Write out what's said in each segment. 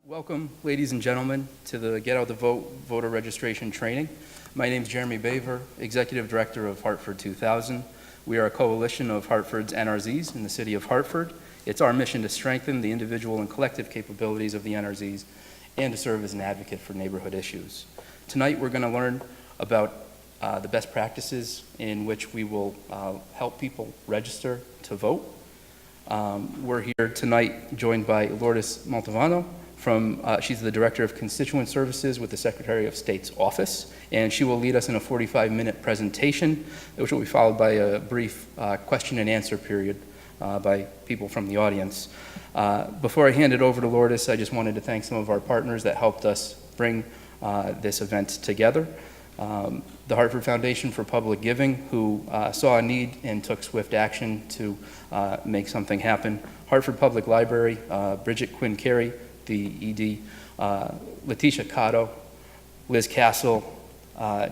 Welcome, ladies and gentlemen, to the Get Out the Vote voter registration training. My name is Jeremy Baver, Executive Director of Hartford 2000. We are a coalition of Hartford's NRZs in the city of Hartford. It's our mission to strengthen the individual and collective capabilities of the NRZs and to serve as an advocate for neighborhood issues. Tonight, we're going to learn about the best practices in which we will help people register to vote. We're here tonight joined by Lourdes Montalvano. She's the Director of Constituent Services with the Secretary of State's office, and she will lead us in a 45-minute presentation, which will be followed by a brief question and answer period by people from the audience. Before I hand it over to Lourdes, I just wanted to thank some of our partners that helped us bring this event together. The Hartford Foundation for Public Giving, who saw a need and took swift action to make something happen. Hartford Public Library, Bridget Quinn Carey, the ED, Letitia Cotto, Liz Castle,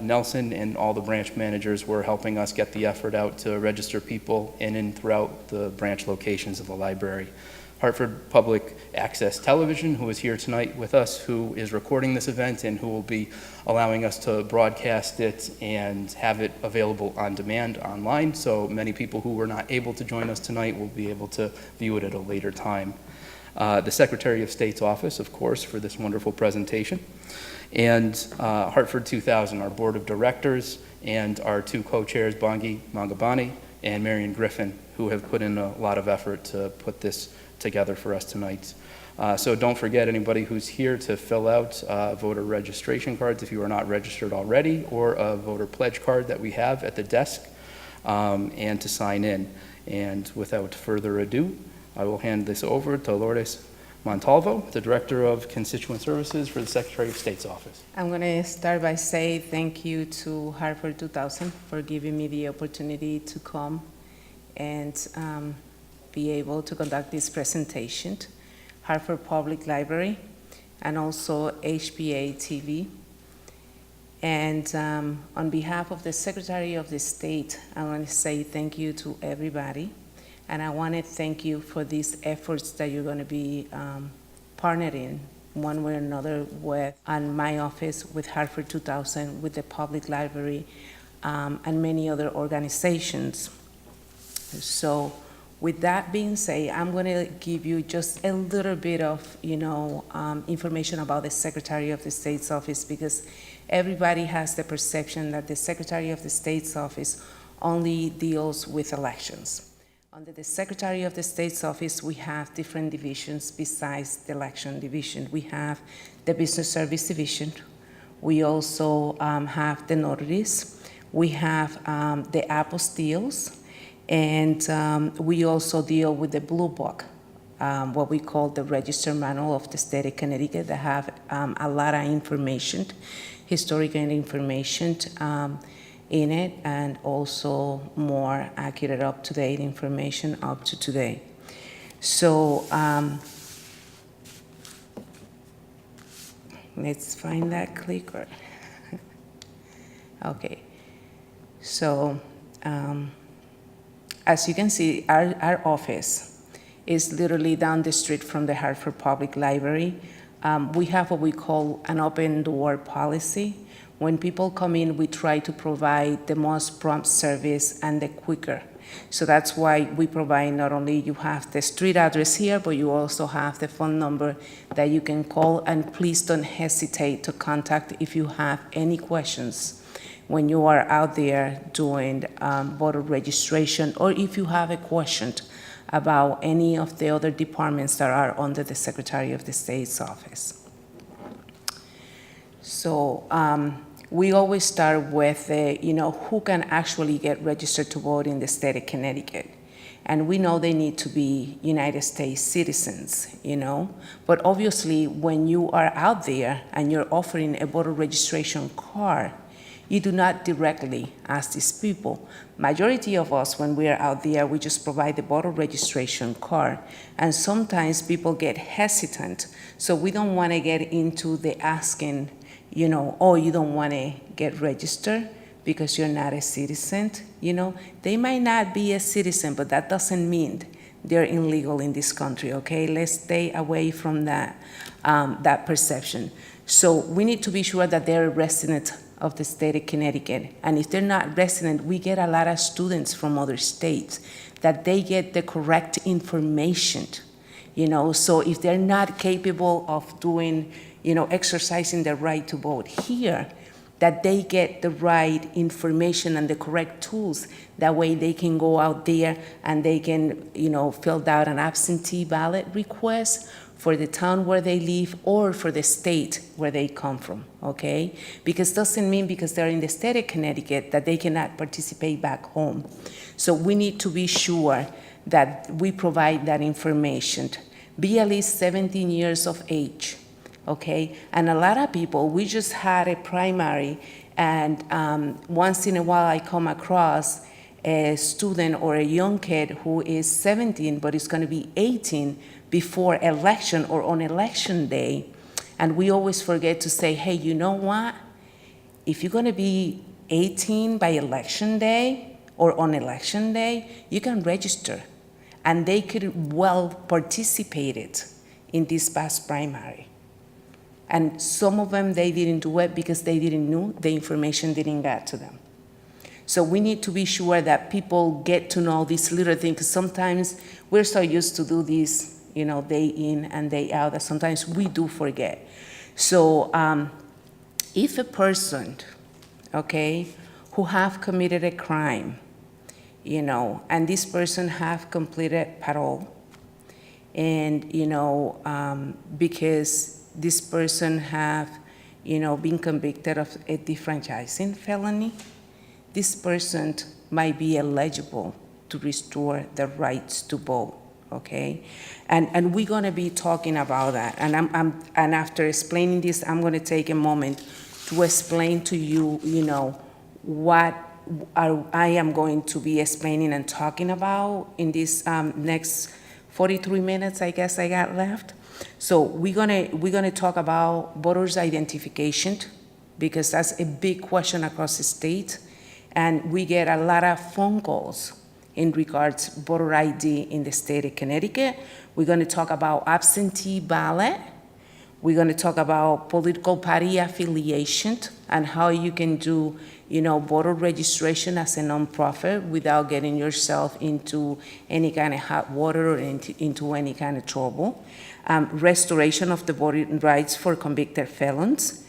Nelson, and all the branch managers were helping us get the effort out to register people in and throughout the branch locations of the library. Hartford Public Access Television, who is here tonight with us, who is recording this event and who will be allowing us to broadcast it and have it available on demand online, so many people who were not able to join us tonight will be able to view it at a later time. The Secretary of State's office, of course, for this wonderful presentation, and Hartford 2000, our board of directors, and our two co-chairs, Bongi Mangabani and Marion Griffin, who have put in a lot of effort to put this together for us tonight. So don't forget, anybody who's here, to fill out voter registration cards if you are not registered already, or a voter pledge card that we have at the desk, and to sign in. And without further ado, I will hand this over to Lourdes Montalvo, the Director of Constituent Services for the Secretary of State's office. I'm going to start by saying thank you to Hartford 2000 for giving me the opportunity to come and be able to conduct this presentation. Hartford Public Library, and also HPA-TV. And on behalf of the Secretary of the State, I want to say thank you to everybody. And I want to thank you for these efforts that you're going to be partnering one way or another with, and my office, with Hartford 2000, with the Public Library, and many other organizations. So with that being said, I'm going to give you just a little bit of information about the Secretary of the State's office, because everybody has the perception that the Secretary of the State's office only deals with elections. Under the Secretary of the State's office, we have different divisions besides the election division. We have the Business Service Division. We also have the notaries. We have the apostilles. And we also deal with the Blue Book, what we call the Register Manual of the State of Connecticut, that have a lot of information, historical information in it, and also more accurate, up-to-date information up to today. So let's find that clicker. Okay, so as you can see, our office is literally down the street from the Hartford Public Library. We have what we call an open door policy. When people come in, we try to provide the most prompt service and the quicker. So that's why we provide, not only you have the street address here, but you also have the phone number that you can call, and please don't hesitate to contact if you have any questions when you are out there doing voter registration, or if you have a question about any of the other departments that are under the Secretary of the State's office. So we always start with who can actually get registered to vote in the state of Connecticut. And we know they need to be United States citizens, But obviously, when you are out there and you're offering a voter registration card, you do not directly ask these people. Majority of us, when we are out there, we just provide the voter registration card. And sometimes people get hesitant. So we don't want to get into the asking, oh, you don't want to get registered because you're not a citizen. They might not be a citizen, but that doesn't mean they're illegal in this country, okay? Let's stay away from that, that perception. So we need to be sure that they're a resident of the state of Connecticut. And if they're not resident, we get a lot of students from other states, that they get the correct information, so if they're not capable of doing, exercising their right to vote here, that they get the right information and the correct tools. That way they can go out there and they can, fill out an absentee ballot request for the town where they live or for the state where they come from, okay? Because doesn't mean because they're in the state of Connecticut that they cannot participate back home. So we need to be sure that we provide that information. Be at least 17 years of age, okay? And a lot of people, we just had a primary, and once in a while I come across a student or a young kid who is 17 but is going to be 18 before election or on election day, and we always forget to say, hey, you know what? If you're going to be 18 by election day or on election day, you can register, and they could well participate in this past primary. And some of them, they didn't do it because they didn't know, the information didn't get to them. So we need to be sure that people get to know these little things, because sometimes we're so used to do this, day in and day out, that sometimes we do forget. So if a person, okay, who have committed a crime, and this person have completed parole, and, because this person have, been convicted of a defranchising felony, this person might be eligible to restore the rights to vote, okay? And we're gonna be talking about that. And and after explaining this, I'm gonna take a moment to explain to you, what I am going to be explaining and talking about in this next 43 minutes, I guess I got left. So we're gonna talk about voters' identification, because that's a big question across the state. And we get a lot of phone calls in regards to voter ID in the state of Connecticut. We're going to talk about absentee ballot. We're going to talk about political party affiliation and how you can do, voter registration as a nonprofit without getting yourself into any kind of hot water or into any kind of trouble. Restoration of the voting rights for convicted felons.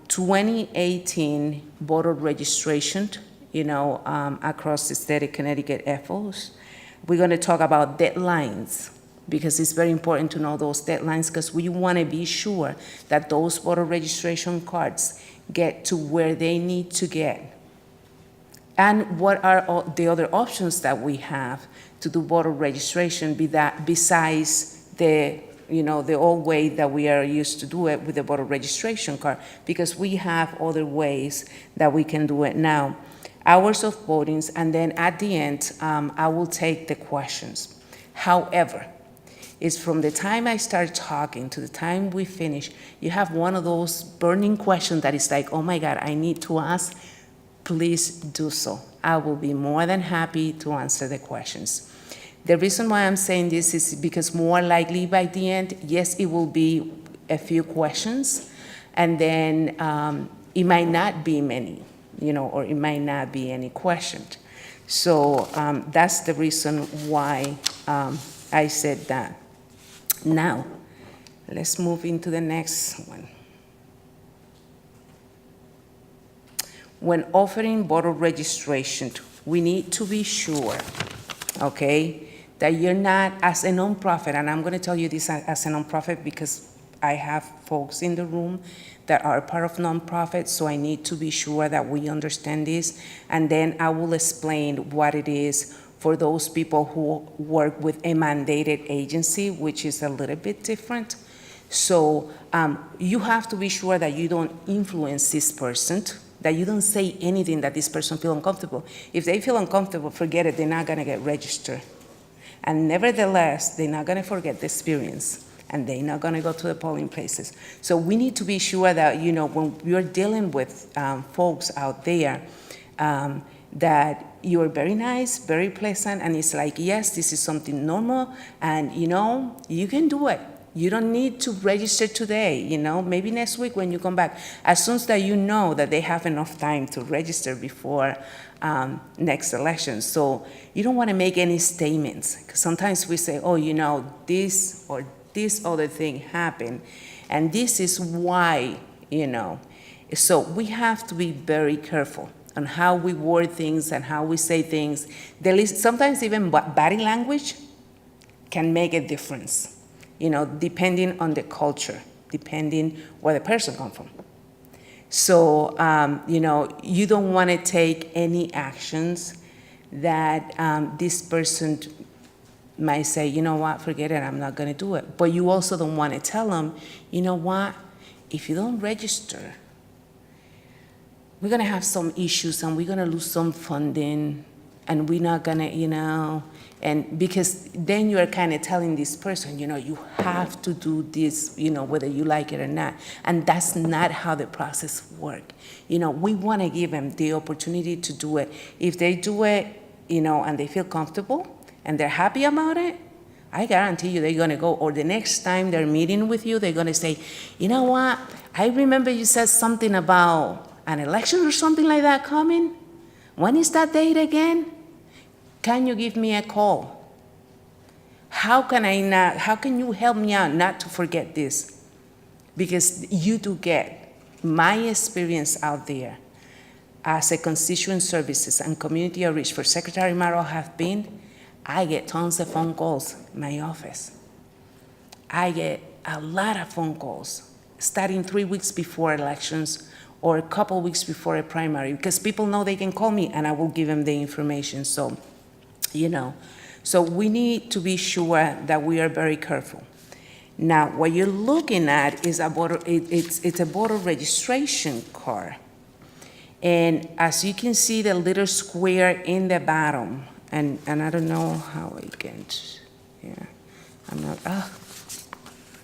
2018 voter registration, across the state of Connecticut efforts. We're going to talk about deadlines, because it's very important to know those deadlines, because we want to be sure that those voter registration cards get to where they need to get. And what are all the other options that we have to do voter registration besides the the old way that we are used to do it with the voter registration card, because we have other ways that we can do it now. Hours of votings, and then at the end, I will take the questions. However, it's from the time I start talking to the time we finish, you have one of those burning questions that is like, oh my God, I need to ask, please do so. I will be more than happy to answer the questions. The reason why I'm saying this is because more likely by the end, yes, it will be a few questions, and then it might not be many, or it might not be any questions. So that's the reason why I said that. Now, let's move into the next one. When offering voter registration, we need to be sure, okay, that you're not, as a nonprofit, and I'm going to tell you this as a nonprofit because I have folks in the room that are part of nonprofits, so I need to be sure that we understand this, and then I will explain what it is for those people who work with a mandated agency, which is a little bit different. So you have to be sure that you don't influence this person, that you don't say anything that this person feels uncomfortable. If they feel uncomfortable, forget it, they're not going to get registered. And nevertheless, they're not going to forget the experience, and they're not going to go to the polling places. So we need to be sure that, when you're dealing with folks out there, that you are very nice, very pleasant, and it's like, yes, this is something normal, and you can do it. You don't need to register today, maybe next week when you come back. As soon as that you know that they have enough time to register before next election. So you don't want to make any statements. 'Cause sometimes we say, oh, this or this other thing happened, and this is why, So we have to be very careful on how we word things and how we say things. Sometimes even body language can make a difference. Depending on the culture, depending where the person comes from. So, you don't want to take any actions that this person might say, you know what, forget it, I'm not going to do it. But you also don't want to tell them, you know what, if you don't register, we're going to have some issues and we're going to lose some funding and we're not going to, and because then you are kind of telling this person, you have to do this, whether you like it or not. And that's not how the process works. We want to give them the opportunity to do it. If they do it, and they feel comfortable and they're happy about it, I guarantee you they're going to go. Or the next time they're meeting with you, they're going to say, you know what, I remember you said something about an election or something like that coming. When is that date again? Can you give me a call? How can you help me out not to forget this? Because you do get my experience out there as a constituent services and community outreach for Secretary Morrow have been, I get tons of phone calls in my office. I get a lot of phone calls starting 3 weeks before elections or a couple weeks before a primary, because people know they can call me and I will give them the information. So, so we need to be sure that we are very careful. Now, what you're looking at is it's a voter registration card. And as you can see, the little square in the bottom, and I don't know how I can,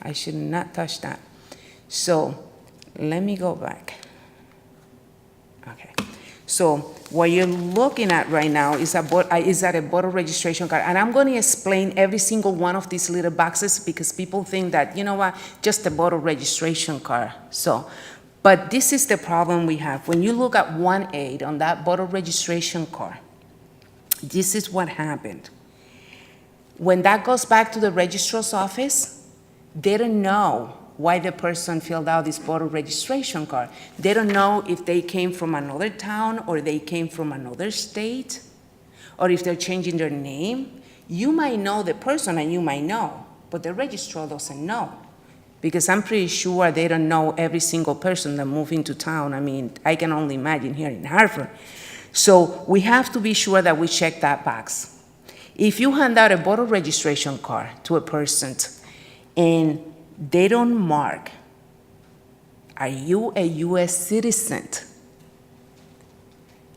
I should not touch that. So let me go back. Okay, so what you're looking at right now is a voter registration card, and I'm going to explain every single one of these little boxes because people think that, just a voter registration card. But this is the problem we have. When you look at 1A on that voter registration card, this is what happened. When that goes back to the registrar's office, they don't know why the person filled out this voter registration card. They don't know if they came from another town or they came from another state, or if they're changing their name. You might know the person and you might know, but the registrar doesn't know. Because I'm pretty sure they don't know every single person that moved into town. I mean, I can only imagine here in Hartford. So we have to be sure that we check that box. If you hand out a voter registration card to a person and they don't mark, are you a U.S. citizen?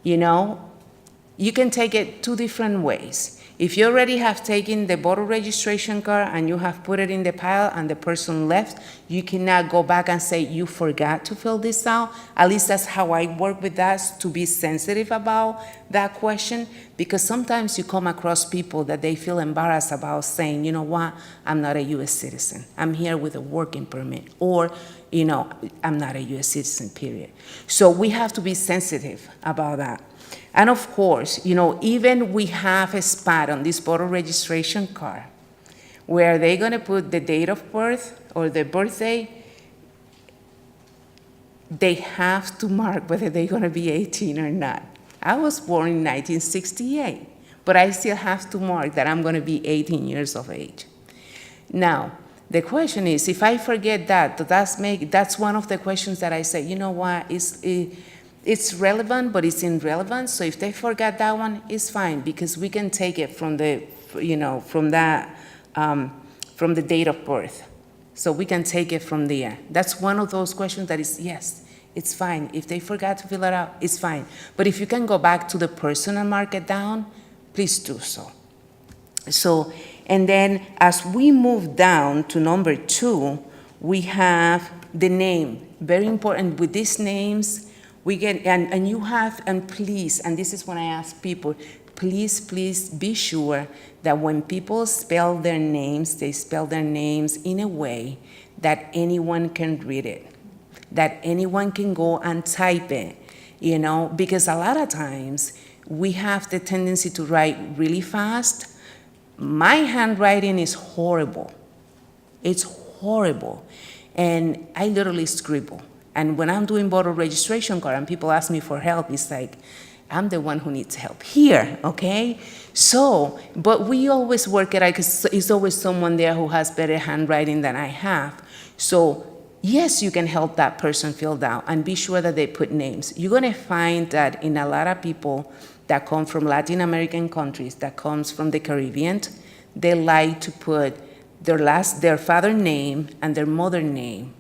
You can take it two different ways. If you already have taken the voter registration card and you have put it in the pile and the person left, you cannot go back and say, you forgot to fill this out. At least that's how I work with that, to be sensitive about that question, because sometimes you come across people that they feel embarrassed about saying, you know what, I'm not a U.S. citizen. I'm here with a working permit, or, I'm not a U.S. citizen, period. So we have to be sensitive about that. And of course, even we have a spot on this voter registration card where they're going to put the date of birth or the birthday. They have to mark whether they're going to be 18 or not. I was born in 1968, but I still have to mark that I'm going to be 18 years of age. Now, the question is, if I forget that, that's one of the questions that I say, you know what, it's relevant, but it's irrelevant. So if they forgot that one, it's fine, because we can take it from the, from the date of birth. So we can take it from there. That's one of those questions that is, yes, it's fine. If they forgot to fill it out, it's fine. But if you can go back to the person and mark it down, please do so. And then as we move down to number 2, we have the name. Very important with these names. We get, and you have, and please, and this is when I ask people, please be sure that when people spell their names, they spell their names in a way that anyone can read it, that anyone can go and type it, because a lot of times we have the tendency to write really fast. My handwriting is horrible. It's horrible. And I literally scribble. And when I'm doing voter registration card and people ask me for help, it's like, I'm the one who needs help here, okay? So, but we always work it out because it's always someone there who has better handwriting than I have. So, yes, you can help that person fill out and be sure that they put names. You're gonna find that in a lot of people that come from Latin American countries, that comes from the Caribbean, they like to put their father name and their mother name,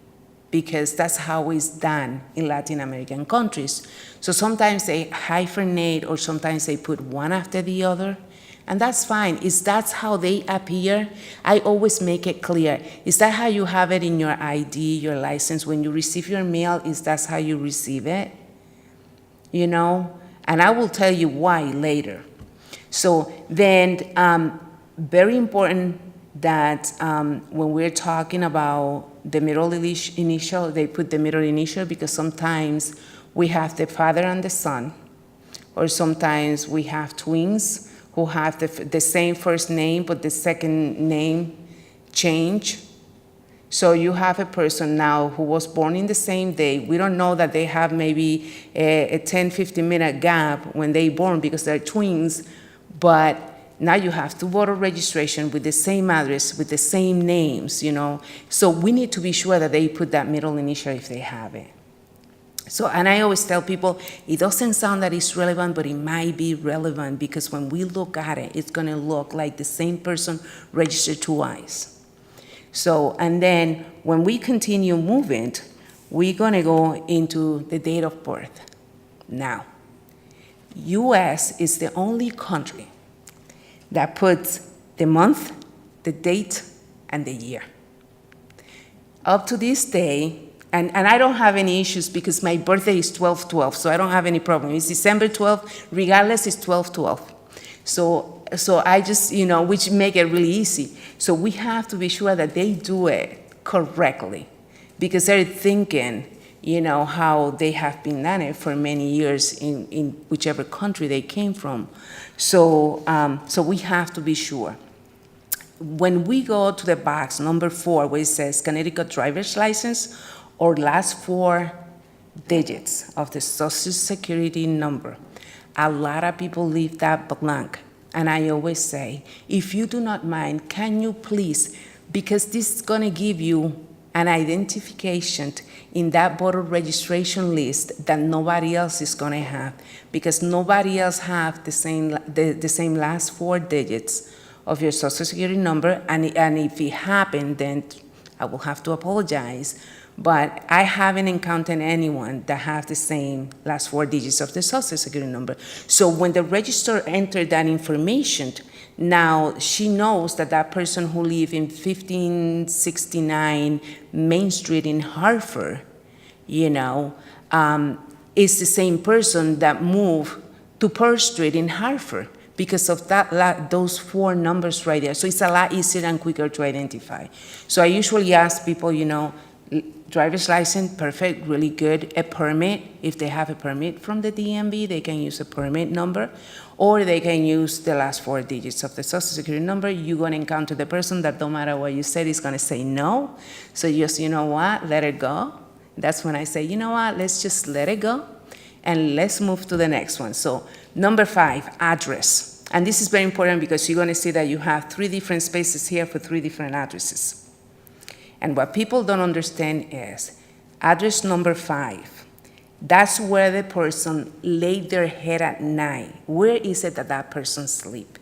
because that's how it's done in Latin American countries. So sometimes they hyphenate or sometimes they put one after the other, and that's fine. That's how they appear. I always make it clear. Is that how you have it in your ID, your license? When you receive your mail, that's how you receive it? And I will tell you why later. So then, very important that when we're talking about the middle initial, they put the middle initial because sometimes we have the father and the son, or sometimes we have twins who have the same first name but the second name change. So you have a person now who was born in the same day. We don't know that they have maybe a 10, 15-minute gap when they born because they're twins, but now you have two voter registration with the same address, with the same names, So we need to be sure that they put that middle initial if they have it. So, and I always tell people, it doesn't sound that it's relevant, but it might be relevant because when we look at it, it's gonna look like the same person registered twice. So, and then when we continue moving, we're gonna go into the date of birth. Now, US is the only country that puts the month, the date, and the year. Up to this day, and I don't have any issues because my birthday is 12/12, so I don't have any problem. It's December 12th, regardless, it's 12/12. So I just, which make it really easy. So we have to be sure that they do it correctly because they're thinking, how they have been done it for many years in whichever country they came from. So we have to be sure. When we go to the box, number 4, where it says Connecticut driver's license or last 4 digits of the Social Security number, a lot of people leave that blank. And I always say, if you do not mind, can you please, because this is gonna give you an identification in that voter registration list that nobody else is gonna have, because nobody else have the same last 4 digits of your Social Security number, and if it happened, then I will have to apologize. But I haven't encountered anyone that have the same last 4 digits of the Social Security number. So when the registrar entered that information, now she knows that that person who lives in 1569 Main Street in Hartford, is the same person that moved to Pearl Street in Hartford because of those 4 numbers right there. So it's a lot easier and quicker to identify. So I usually ask people, driver's license, perfect, really good. A permit, if they have a permit from the DMV, they can use a permit number, or they can use the last 4 digits of the Social Security number. You're gonna encounter the person that no matter what you said is gonna say no. So just, let it go. That's when I say, let's just let it go, and let's move to the next one. So number 5, address. And this is very important because you're gonna see that you have 3 different spaces here for 3 different addresses. And what people don't understand is address number 5. That's where the person laid their head at night. Where is it that that person sleep?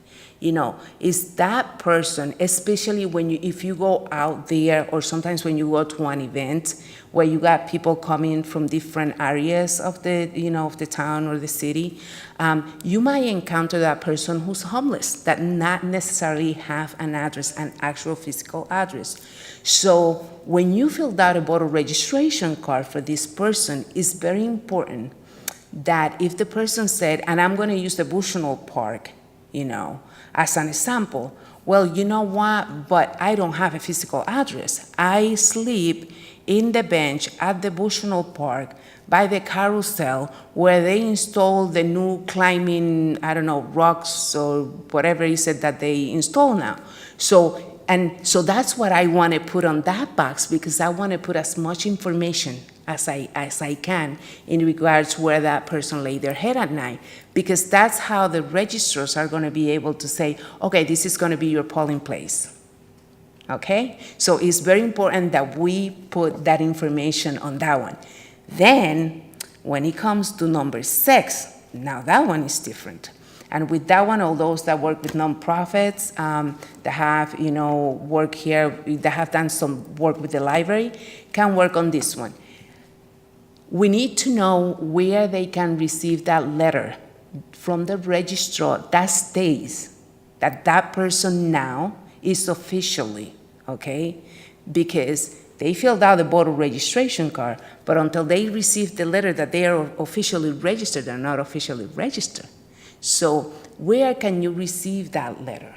Is that person, especially if you go out there, or sometimes when you go to an event where you got people coming from different areas of the town or the city, you might encounter that person who's homeless, that not necessarily have an address, an actual physical address. So when you filled out a voter registration card for this person, it's very important that if the person said, and I'm going to use the Bushnell Park, as an example, well, you know what, but I don't have a physical address. I sleep in the bench at the Bushnell Park by the carousel where they install the new climbing, rocks or whatever is it that they install now. So that's what I want to put on that box, because I want to put as much information as I can in regards where that person lay their head at night, because that's how the registrars are going to be able to say, okay, this is going to be your polling place. Okay? So it's very important that we put that information on that one. Then, when it comes to number 6, now that one is different. And with that one, all those that work with nonprofits, that have, work here, that have done some work with the library, can work on this one. We need to know where they can receive that letter from the registrar that states that that person now is officially, okay? Because they filled out the voter registration card, but until they receive the letter that they are officially registered, they're not officially registered. So where can you receive that letter?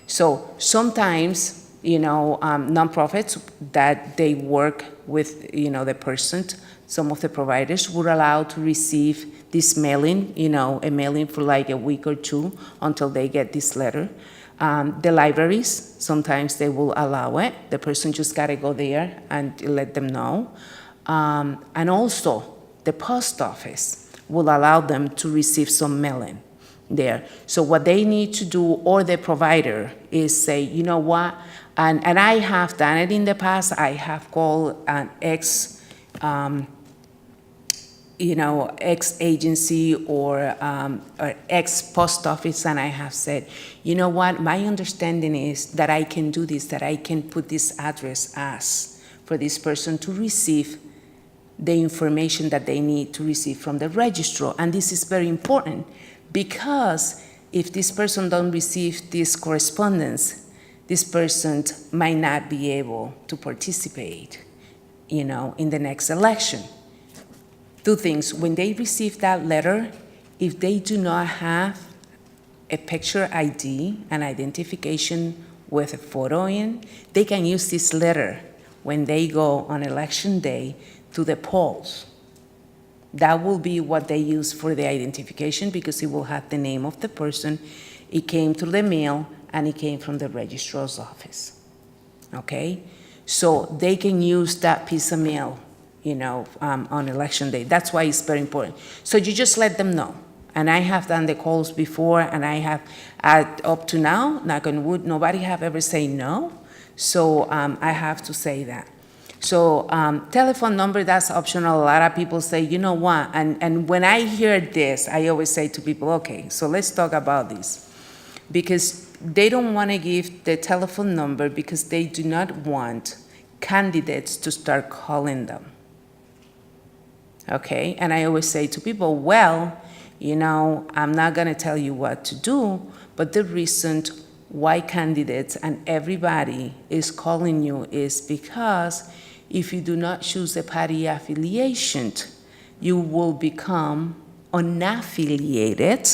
So sometimes, nonprofits that they work with, the person, some of the providers would allow to receive this mailing, a mailing for like a week or two until they get this letter. The libraries, sometimes they will allow it. The person just got to go there and let them know. And also, the post office will allow them to receive some mailing there. So what they need to do, or the provider, is say, you know what, and I have done it in the past. I have called an ex-agency or ex-post office, and I have said, you know what, my understanding is that I can do this, that I can put this address as for this person to receive the information that they need to receive from the registrar. And this is very important, because if this person don't receive this correspondence, this person might not be able to participate, in the next election. 2 things. When they receive that letter, if they do not have a picture ID, an identification with a photo in, they can use this letter when they go on election day to the polls. That will be what they use for the identification, because it will have the name of the person. It came through the mail, and it came from the registrar's office. Okay? So they can use that piece of mail, on election day. That's why it's very important. So you just let them know. And I have done the calls before, and I have, up to now, knock on wood, nobody have ever said no. So I have to say that. So telephone number, that's optional. A lot of people say, you know what, and when I hear this, I always say to people, okay, so let's talk about this. Because they don't want to give the telephone number, because they do not want candidates to start calling them. Okay, and I always say to people, well, I'm not going to tell you what to do, but the reason why candidates and everybody is calling you is because if you do not choose a party affiliation, you will become unaffiliated.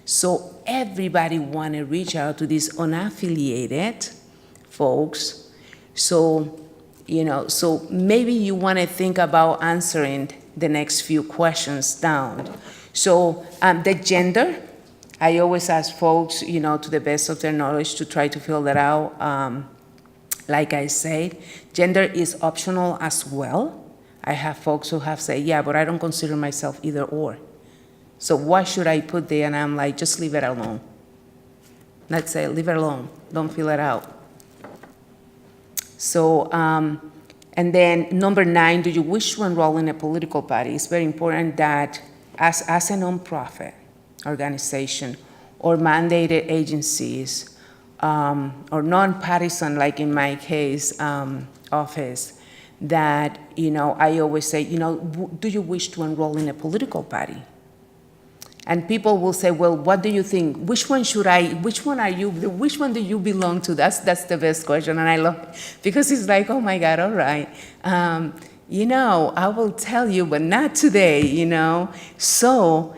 So everybody want to reach out to these unaffiliated folks. So, so maybe you want to think about answering the next few questions down. So the gender, I always ask folks, to the best of their knowledge, to try to fill that out. Like I said, gender is optional as well. I have folks who have said, yeah, but I don't consider myself either or. So what should I put there? And I'm like, just leave it alone. Let's say, leave it alone. Don't fill it out. So, and then number 9, do you wish to enroll in a political party? It's very important that as a nonprofit organization or mandated agencies, or non-partisan, like in my case, office, that, I always say, do you wish to enroll in a political party? And people will say, well, what do you think? Which one are you, which one do you belong to? That's the best question, and I love it, because it's like, oh my God, all right. I will tell you, but not today. So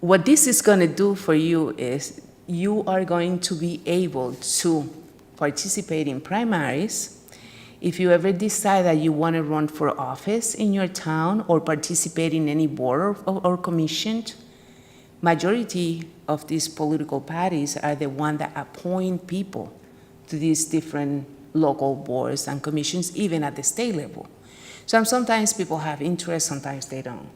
what this is going to do for you is you are going to be able to participate in primaries. If you ever decide that you want to run for office in your town or participate in any board or commission, majority of these political parties are the ones that appoint people to these different local boards and commissions, even at the state level. So sometimes people have interest, sometimes they don't.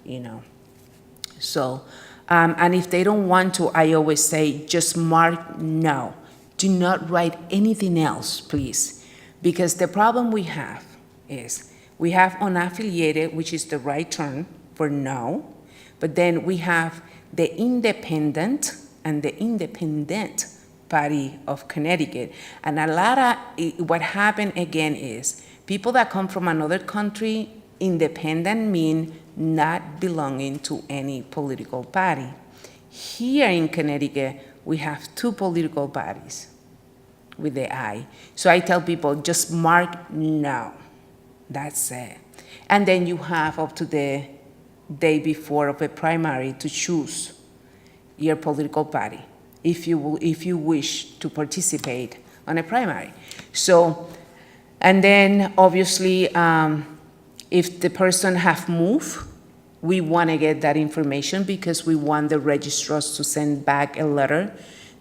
So, and if they don't want to, I always say, just mark no. Do not write anything else, please. Because the problem we have is we have unaffiliated, which is the right term for no, but then we have the independent and the independent party of Connecticut. And what happened again is people that come from another country, independent mean not belonging to any political party. Here in Connecticut, we have two political parties with the I. So I tell people, just mark no. That's it. And then you have up to the day before of a primary to choose your political party if you wish to participate on a primary. So, and then obviously, if the person have moved, we want to get that information because we want the registrars to send back a letter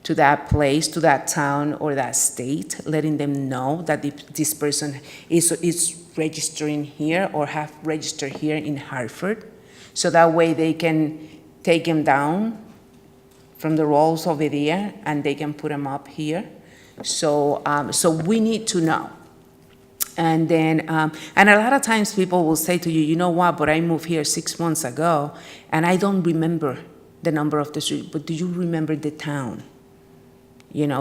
to that place, to that town or that state, letting them know that this person is registering here or have registered here in Hartford. So that way they can take him down from the rolls over there and they can put him up here. So we need to know. And then, and a lot of times people will say to you, you know what, but I moved here 6 months ago and I don't remember the number of the street, but do you remember the town?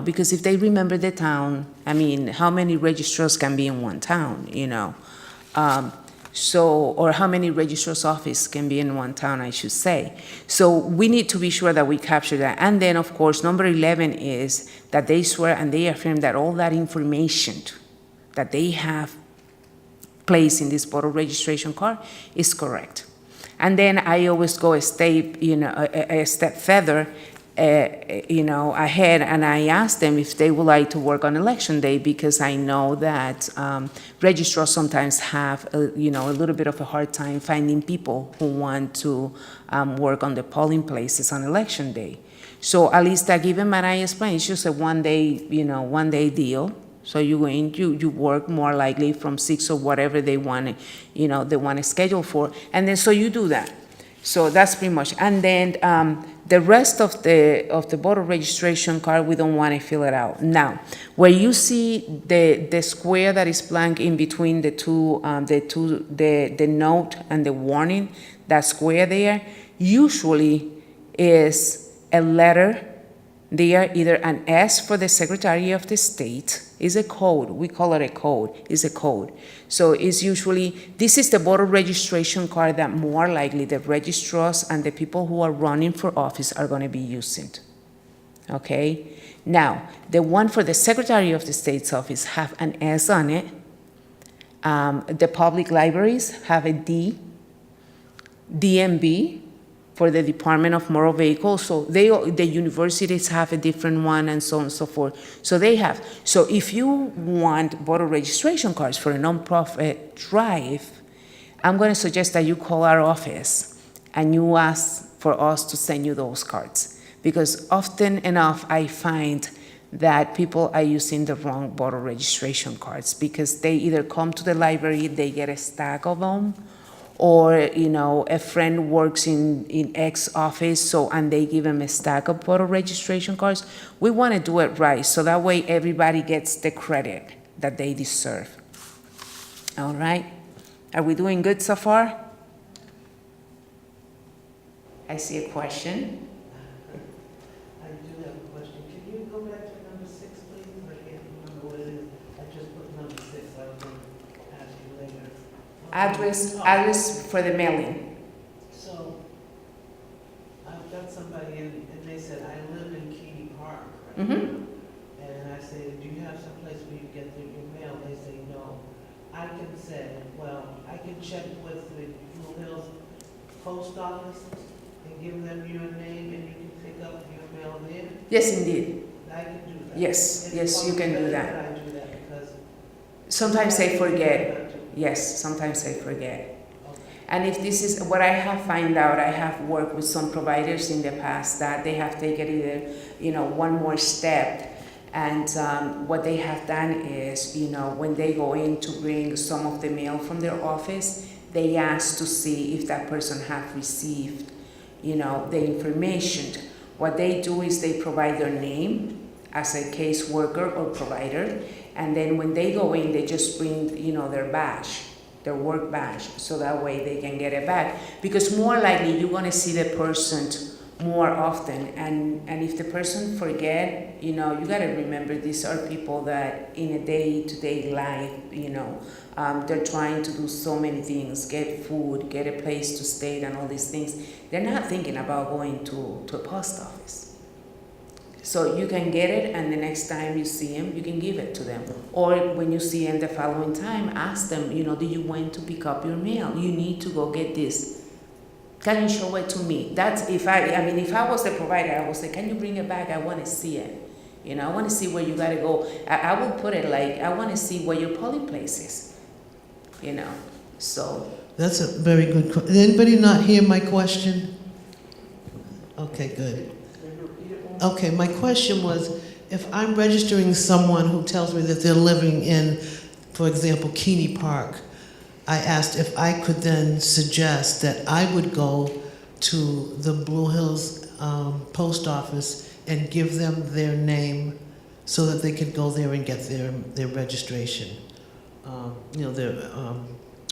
Because if they remember the town, I mean, how many registrars can be in one town, or how many registrar's office can be in one town, I should say. So we need to be sure that we capture that. And then, of course, number 11 is that they swear and they affirm that all that information that they have placed in this voter registration card is correct. And then I always go a step, a step further, ahead, and I ask them if they would like to work on election day because I know that registrars sometimes have, a little bit of a hard time finding people who want to work on the polling places on election day. So at least I give them, and I explain, it's just a one day deal. So you go in, you work more likely from 6 or whatever they want to schedule for, and then so you do that. So that's pretty much, and then the rest of the voter registration card, we don't want to fill it out. Now, where you see the square that is blank in between the note and the warning, that square there, usually is a letter there, either an S for the Secretary of the State, is a code. We call it a code. It's a code. So it's usually, this is the voter registration card that more likely the registrars and the people who are running for office are going to be using. Okay? Now, the one for the Secretary of the State's office have an S on it. The public libraries have a D. DMV for the Department of Motor Vehicles. So the universities have a different one and so on and so forth. So they have. So if you want voter registration cards for a nonprofit drive, I'm going to suggest that you call our office and you ask for us to send you those cards. Because often enough, I find that people are using the wrong voter registration cards because they either come to the library, they get a stack of them, or a friend works in X office, and they give them a stack of voter registration cards. We want to do it right, so that way everybody gets the credit that they deserve. All right? Are we doing good so far? I see a question. I do have a question. Can you go back to number 6, please? I can't remember what it is. I just put number 6. I was going to ask you later. Address for the mailing. So, I've got somebody in, and they said, I live in Keene Park. Right? Mm-hmm. And I said, do you have some place where you get your mail? They say, no. I can say, well, I can check with the Blue Hills Post Office and give them your name and you can pick up your mail there? Yes, indeed. I can do that. Yes, And yes, you can do that. I do that because. Sometimes I forget. Yes, sometimes I forget. And if this is what I have found out, I have worked with some providers in the past that they have taken either, one more step. And what they have done is, when they go in to bring some of the mail from their office, they ask to see if that person have received, the information. What they do is they provide their name as a caseworker or provider, and then when they go in, they just bring, their badge, their work badge, so that way they can get it back. Because more likely, you're gonna see the person more often, and if the person forget, you gotta remember these are people that in a day-to-day life, they're trying to do so many things, get food, get a place to stay, and all these things. They're not thinking about going to a post office. So you can get it, and the next time you see them, you can give it to them. Or when you see them the following time, ask them, do you want to pick up your mail? You need to go get this. Can you show it to me? That's if I was the provider, I would say, can you bring it back? I want to see it. I want to see where you got to go. I would put it like, I want to see where your polling place is, so. That's a very good question. Did anybody not hear my question? Okay, good. Okay, my question was, if I'm registering someone who tells me that they're living in, for example, Keeney Park, I asked if I could then suggest that I would go to the Blue Hills post office and give them their name so that they could go there and get their registration, their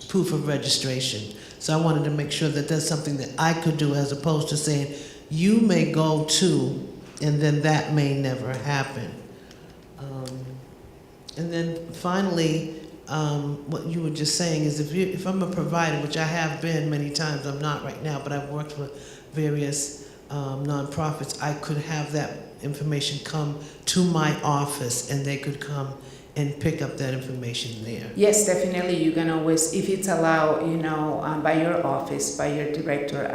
proof of registration. So I wanted to make sure that that's something that I could do as opposed to saying, you may go to, and then that may never happen. And then finally, what you were just saying is if I'm a provider, which I have been many times, I'm not right now, but I've worked with various nonprofits, I could have that information come to my office and they could come and pick up that information there. Yes, definitely. You can always, if it's allowed, by your office, by your director,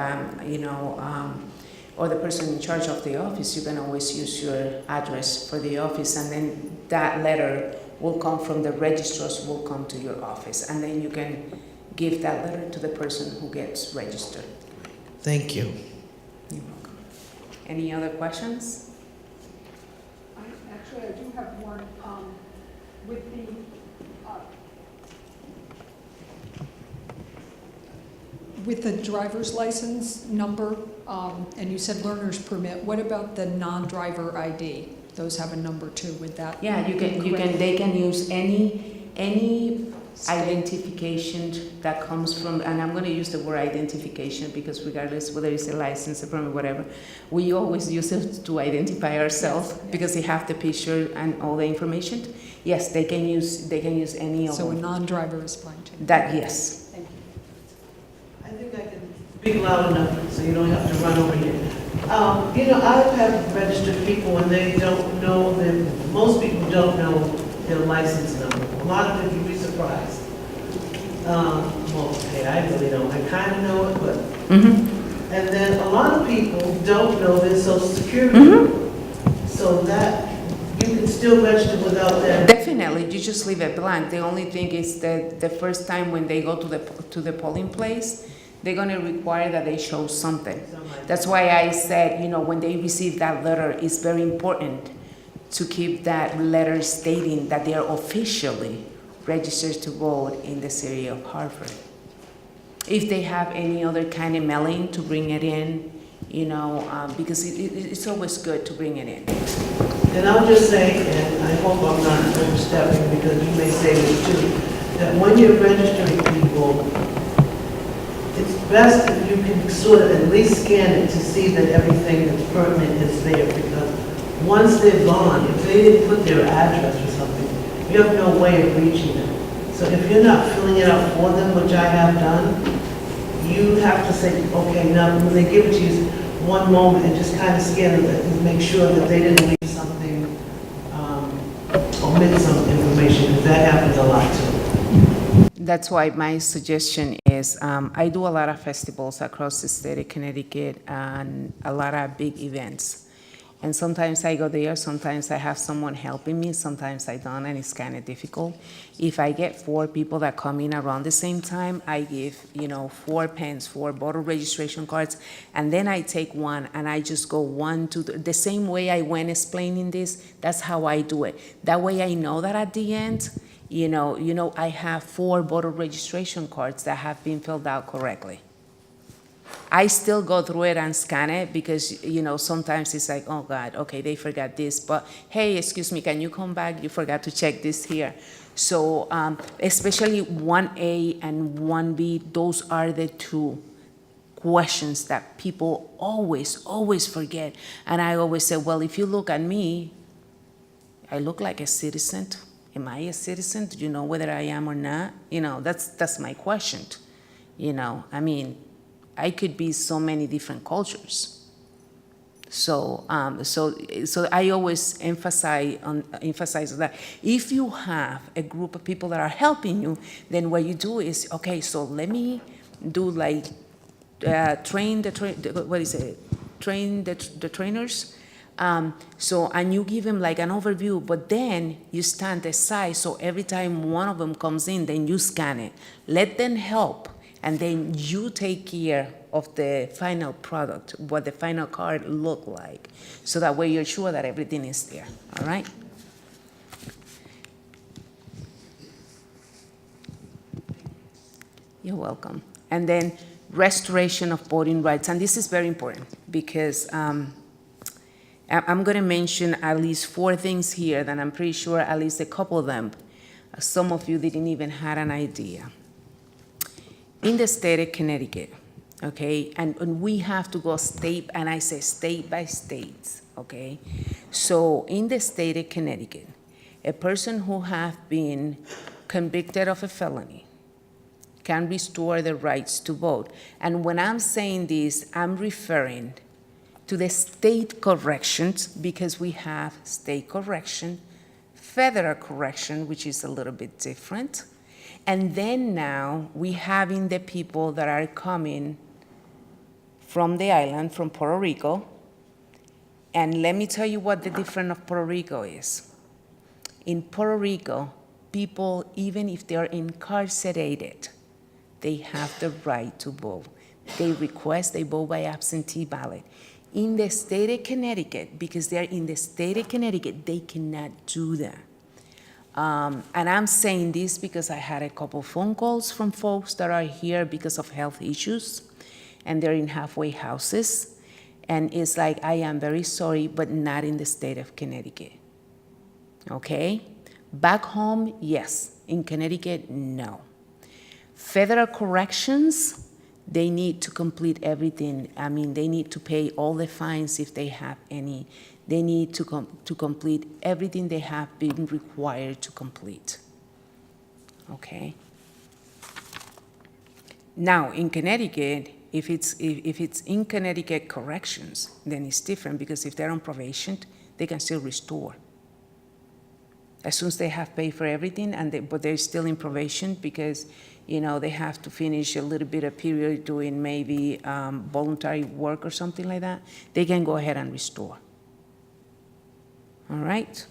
or the person in charge of the office, you can always use your address for the office, and then that letter will come from the registrars, will come to your office, and then you can give that letter to the person who gets registered. Thank you. You're welcome. Any other questions? Actually, I do have one with the driver's license number, and you said learner's permit. What about the non-driver ID? Those have a number too. Would that? Yeah, they can use any identification that comes from, and I'm going to use the word identification because regardless whether it's a license, a permit, whatever, we always use it to identify ourselves. Yes. Because they have the picture and all the information. Yes, they can use any of them. So a non-driver is fine too. That, yes. Thank you. I think I can speak loud enough so you don't have to run over here. I have registered people and they don't know most people don't know their license number. A lot of it, you'd be surprised. I really don't. I kind of know it, but. Mm-hmm. And then a lot of people don't know their social security. Mm-hmm. So that you can still register without that. Definitely, you just leave it blank. The only thing is that the first time when they go to the polling place, they're going to require that they show something. That's why I said, when they receive that letter, it's very important to keep that letter stating that they are officially registered to vote in the city of Hartford. If they have any other kind of mailing to bring it in, because it's always good to bring it in. And I'll just say, and I hope I'm not overstepping because you may say this too, that when you're registering people, it's best if you can sort of at least scan it to see that everything that's pertinent is there, because once they're gone, if they didn't put their address or something, you have no way of reaching them. So if you're not filling it out for them, which I have done, you have to say, okay, now when they give it to you, one moment and just kind of scan it and make sure that they didn't leave something, omit some information, because that happens a lot too. That's why my suggestion is, I do a lot of festivals across the state of Connecticut and a lot of big events. And sometimes I go there, sometimes I have someone helping me, sometimes I don't, and it's kind of difficult. If I get 4 people that come in around the same time, I give, 4 pens, 4 voter registration cards, and then I take one and I just go 1, 2, the same way I went explaining this, that's how I do it. That way I know that at the end, I have 4 voter registration cards that have been filled out correctly. I still go through it and scan it because, sometimes it's like, oh God, okay, they forgot this, but hey, excuse me, can you come back? You forgot to check this here. So especially 1A and 1B, those are the 2 questions that people always forget. And I always say, well, if you look at me, I look like a citizen. Am I a citizen? Do you know whether I am or not? That's my question. I could be so many different cultures. So I always emphasize that if you have a group of people that are helping you, then what you do is, okay, so let me do like train the trainers. And you give them like an overview, but then you stand aside, so every time one of them comes in, then you scan it. Let them help, and then you take care of the final product, what the final card look like. So that way you're sure that everything is there, all right? You're welcome. And then restoration of voting rights, and this is very important because I'm gonna mention at least 4 things here that I'm pretty sure at least a couple of them, some of you didn't even have an idea. In the state of Connecticut, okay, and we have to go state, and I say state by state, okay? So in the state of Connecticut, a person who have been convicted of a felony can restore the rights to vote. And when I'm saying this, I'm referring to the state corrections, because we have state correction, federal correction, which is a little bit different. And then now we having the people that are coming from the island, from Puerto Rico. And let me tell you what the difference of Puerto Rico is. In Puerto Rico, people, even if they're incarcerated, they have the right to vote. They vote by absentee ballot. In the state of Connecticut, because they're in the state of Connecticut, they cannot do that. And I'm saying this because I had a couple phone calls from folks that are here because of health issues, and they're in halfway houses. And it's like, I am very sorry, but not in the state of Connecticut. Okay? Back home, yes. In Connecticut, no. Federal corrections, they need to complete everything. They need to pay all the fines if they have any. They need to complete everything they have been required to complete. Okay? Now, in Connecticut, if it's in Connecticut corrections, then it's different, because if they're on probation, they can still restore. As soon as they have paid for everything, but they're still in probation because, they have to finish a little bit of period doing maybe voluntary work or something like that, they can go ahead and restore. All right?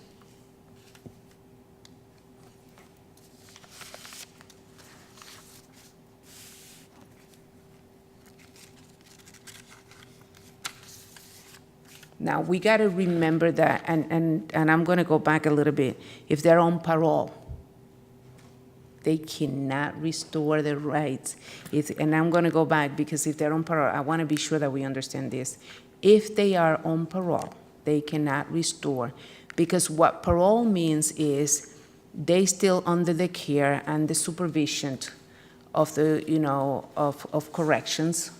Now, we got to remember that, and I'm going to go back a little bit. If they're on parole, they cannot restore their rights. And I'm going to go back, because if they're on parole, I want to be sure that we understand this. If they are on parole, they cannot restore, because what parole means is they still under the care and the supervision of the, of corrections,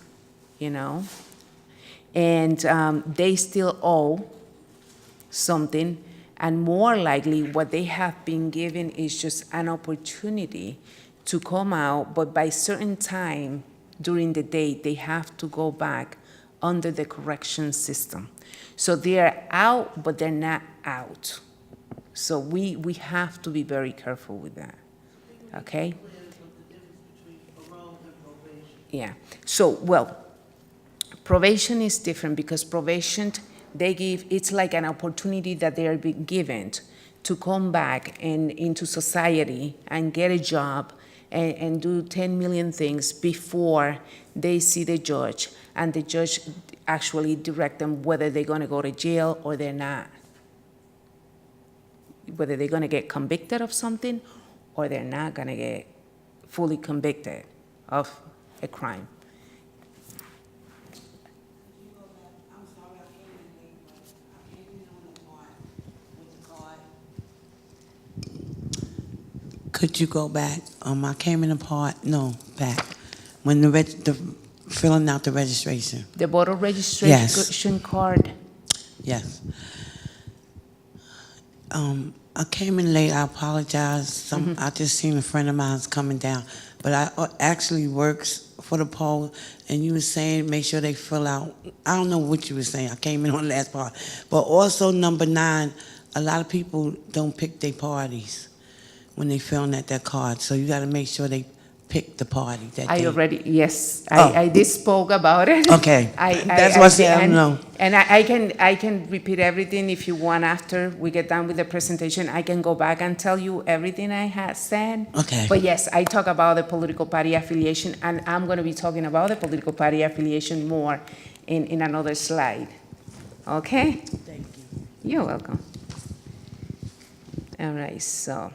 and they still owe something, and more likely what they have been given is just an opportunity to come out, but by certain time during the day, they have to go back under the correction system. So they're out, but they're not out. So we have to be very careful with that, okay? Yeah. So, well, probation is different because probation, it's like an opportunity that they are being given to come back into society and get a job and do 10 million things before they see the judge, and the judge actually direct them whether they're going to go to jail or they're not, whether they're going to get convicted of something or they're not going to get fully convicted of a crime. I'm sorry I came in late, but I came in on the part with the card. Could you go back? I came in the part, no, back. When the filling out the registration. The voter registration card. Yes. I came in late, I apologize. I just seen a friend of mine's coming down. But I actually works for the poll, and you were saying make sure they fill out, I don't know what you were saying, I came in on the last part. But also number 9, a lot of people don't pick their parties when they filling out their card. So you gotta make sure they pick the party that I day. already, yes, Oh. I did spoke about it. Okay. That's what I said, I don't know. And I can repeat everything if you want after we get done with the presentation. I can go back and tell you everything I had said. Okay. But yes, I talk about the political party affiliation, and I'm going to be talking about the political party affiliation more in another slide. Okay? Thank you. You're welcome. All right, so.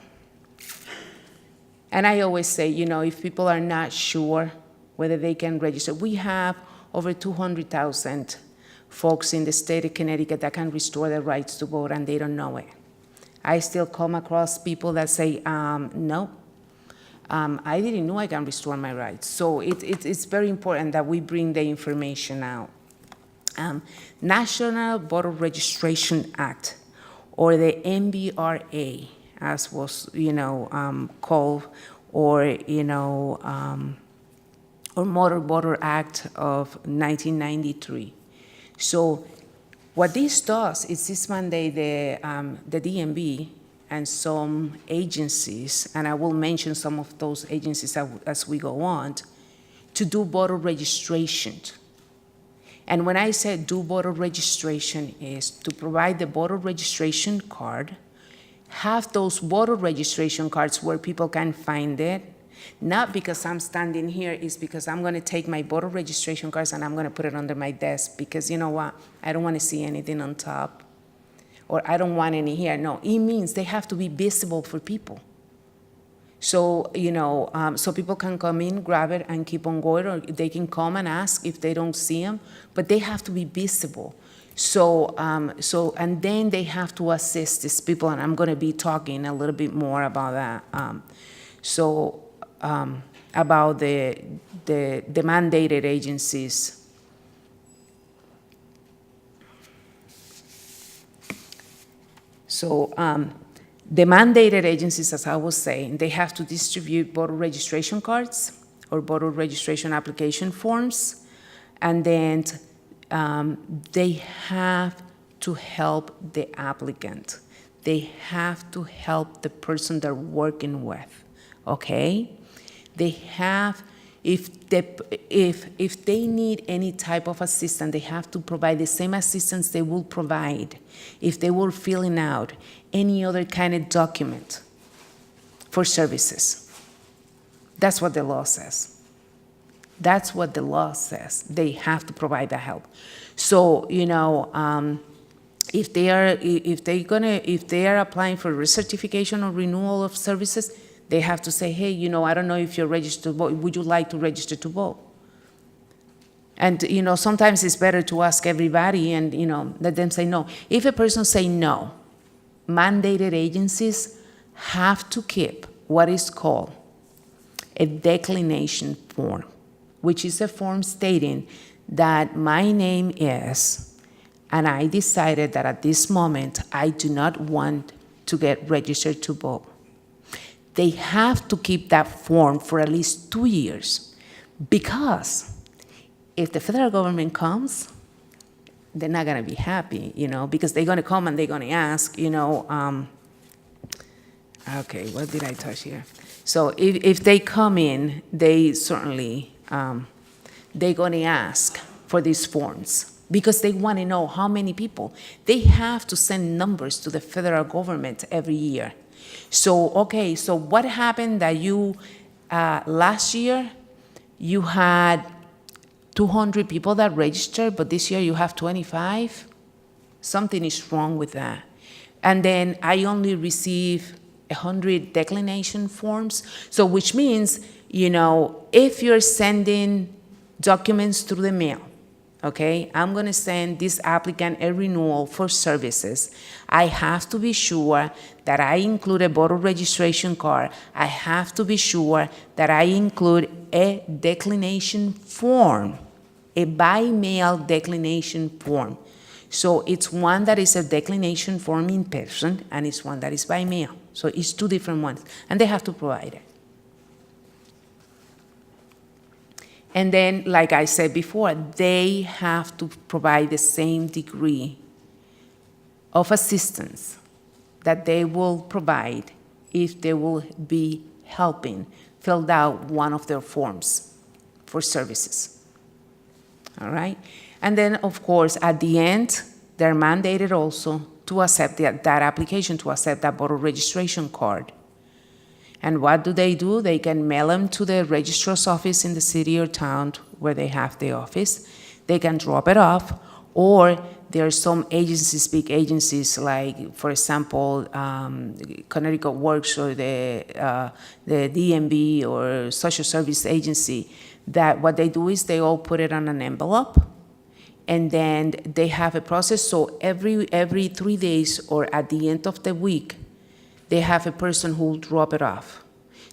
And I always say, if people are not sure whether they can register, we have over 200,000 folks in the state of Connecticut that can restore their rights to vote, and they don't know it. I still come across people that say, no, I didn't know I can restore my rights. So it's very important that we bring the information out. National Voter Registration Act, or the NVRA, as was, called, or, or Motor Voter Act of 1993. So what this does is this mandate the DMV and some agencies, and I will mention some of those agencies as we go on, to do voter registration. And when I say do voter registration, is to provide the voter registration card, have those voter registration cards where people can find it, not because I'm standing here, it's because I'm going to take my voter registration cards and I'm going to put it under my desk, because you know what, I don't want to see anything on top, or I don't want any here. No, it means they have to be visible for people. So, so people can come in, grab it, and keep on going, or they can come and ask if they don't see them, but they have to be visible. So, and then they have to assist these people, and I'm going to be talking a little bit more about that. About the mandated agencies. So, the mandated agencies, as I was saying, they have to distribute voter registration cards or voter registration application forms, and then they have to help the applicant. They have to help the person they're working with, okay? They have, if they need any type of assistance, they have to provide the same assistance they will provide if they were filling out any other kind of document for services. That's what the law says. That's what the law says. They have to provide that help. So, if they are applying for recertification or renewal of services, they have to say, hey, I don't know if you're registered to vote. Would you like to register to vote? And, sometimes it's better to ask everybody and, let them say no. If a person say no, mandated agencies have to keep what is called a declination form, which is a form stating that my name is, and I decided that at this moment I do not want to get registered to vote. They have to keep that form for at least 2 years, because if the federal government comes, they're not going to be happy, because they're going to come and they're going to ask, okay, what did I touch here? So if they come in, they certainly they're going to ask for these forms because they want to know how many people. They have to send numbers to the federal government every year. So, okay, so what happened that you, last year, you had 200 people that registered, but this year you have 25? Something is wrong with that. And then I only receive 100 declination forms. So which means, you know, if you're sending documents through the mail, okay, I'm gonna send this applicant a renewal for services. I have to be sure that I include a voter registration card. I have to be sure that I include a declination form, a by-mail declination form. So it's one that is a declination form in person, and it's one that is by mail. So it's two different ones, and they have to provide it. And then, like I said before, they have to provide the same degree of assistance that they will provide if they will be helping fill out one of their forms for services. All right? And then, of course, at the end, they're mandated also to accept that application, to accept that voter registration card. And what do? They can mail them to the registrar's office in the city or town where they have the office. They can drop it off, or there are some agencies, big agencies, like, for example, Connecticut Works or the DMV or Social Service Agency, that what they do is they all put it on an envelope, and then they have a process. So every 3 days or at the end of the week, they have a person who will drop it off.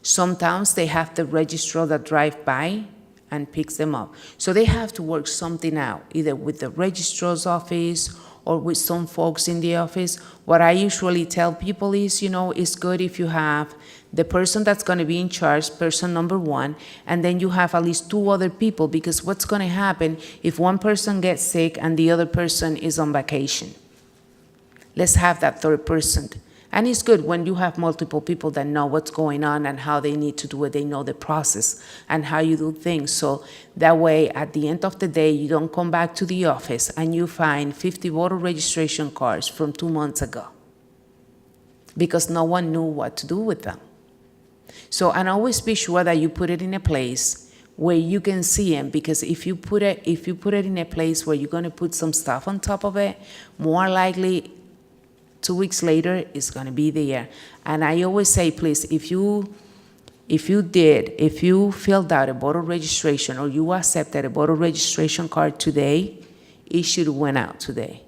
Sometimes they have the registrar that drive by and picks them up. So they have to work something out, either with the registrar's office or with some folks in the office. What I usually tell people is, you know, it's good if you have the person that's going to be in charge, person number one, and then you have at least 2 other people, because what's going to happen if one person gets sick and the other person is on vacation? Let's have that third person. And it's good when you have multiple people that know what's going on and how they need to do it. They know the process and how you do things. So that way, at the end of the day, you don't come back to the office and you find 50 voter registration cards from 2 months ago because no one knew what to do with them. So, and always be sure that you put it in a place where you can see them, because if you put it in a place where you're going to put some stuff on top of it, more likely 2 weeks later, it's going to be there. And I always say, please, if you filled out a voter registration or you accepted a voter registration card today, it should have went out today.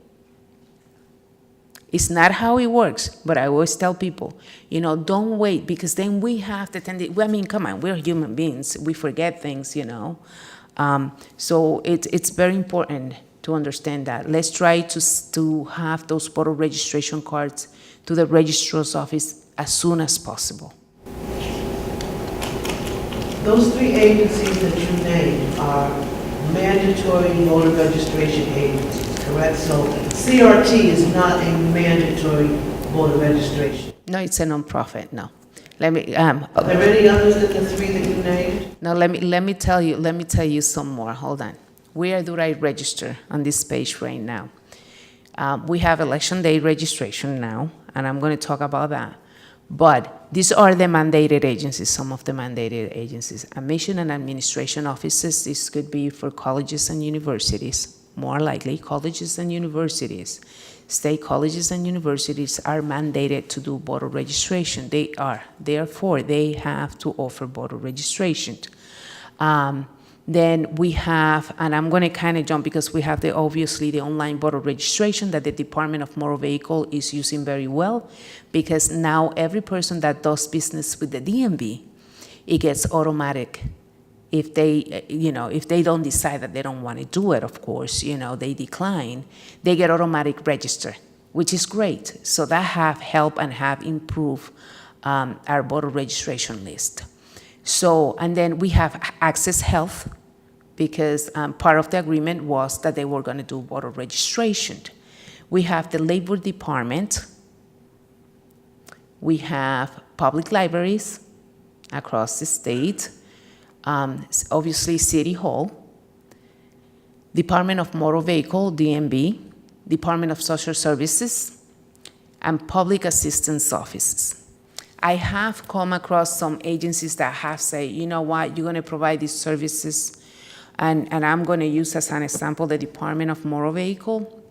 It's not how it works, but I always tell people, you know, don't wait, because then we have to I mean, come on, we're human beings. We forget things, you know. So it's very important to understand that. Let's try to have those voter registration cards to the registrar's office as soon as possible. Those 3 agencies that you named are mandatory voter registration agencies, correct? So CRT is not a mandatory voter registration. No, it's a nonprofit. No, let me. Are there any others than the 3 that you named? No, let me tell you some more. Hold on. Where do I register on this page right now? We have election day registration now, and I'm going to talk about that. But these are the mandated agencies, some of the mandated agencies. Admission and administration offices, this could be for colleges and universities, more likely colleges and universities. State colleges and universities are mandated to do voter registration. They are. Therefore, they have to offer voter registration. Then we have, and I'm going to kind of jump because we have obviously the online voter registration that the Department of Motor Vehicle is using very well, because now every person that does business with the DMV, it gets automatic. If they don't decide that they don't want to do it, of course, they decline, they get automatic register, which is great. So that have helped and have improved our voter registration list. So, and then we have Access Health, because part of the agreement was that they were going to do voter registration. We have the Labor Department. We have public libraries across the state. Obviously, City Hall. Department of Motor Vehicle, DMV, Department of Social Services, and Public Assistance Offices. I have come across some agencies that have said, you know what, you're going to provide these services, and I'm going to use as an example the Department of Motor Vehicle.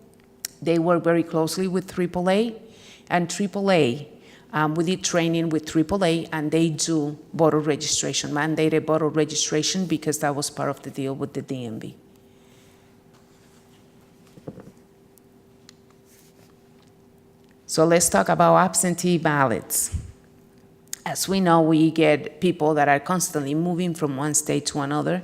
They work very closely with AAA, and AAA, we did training with AAA, and they do voter registration, mandated voter registration, because that was part of the deal with the DMV. So let's talk about absentee ballots. As we know, we get people that are constantly moving from one state to another.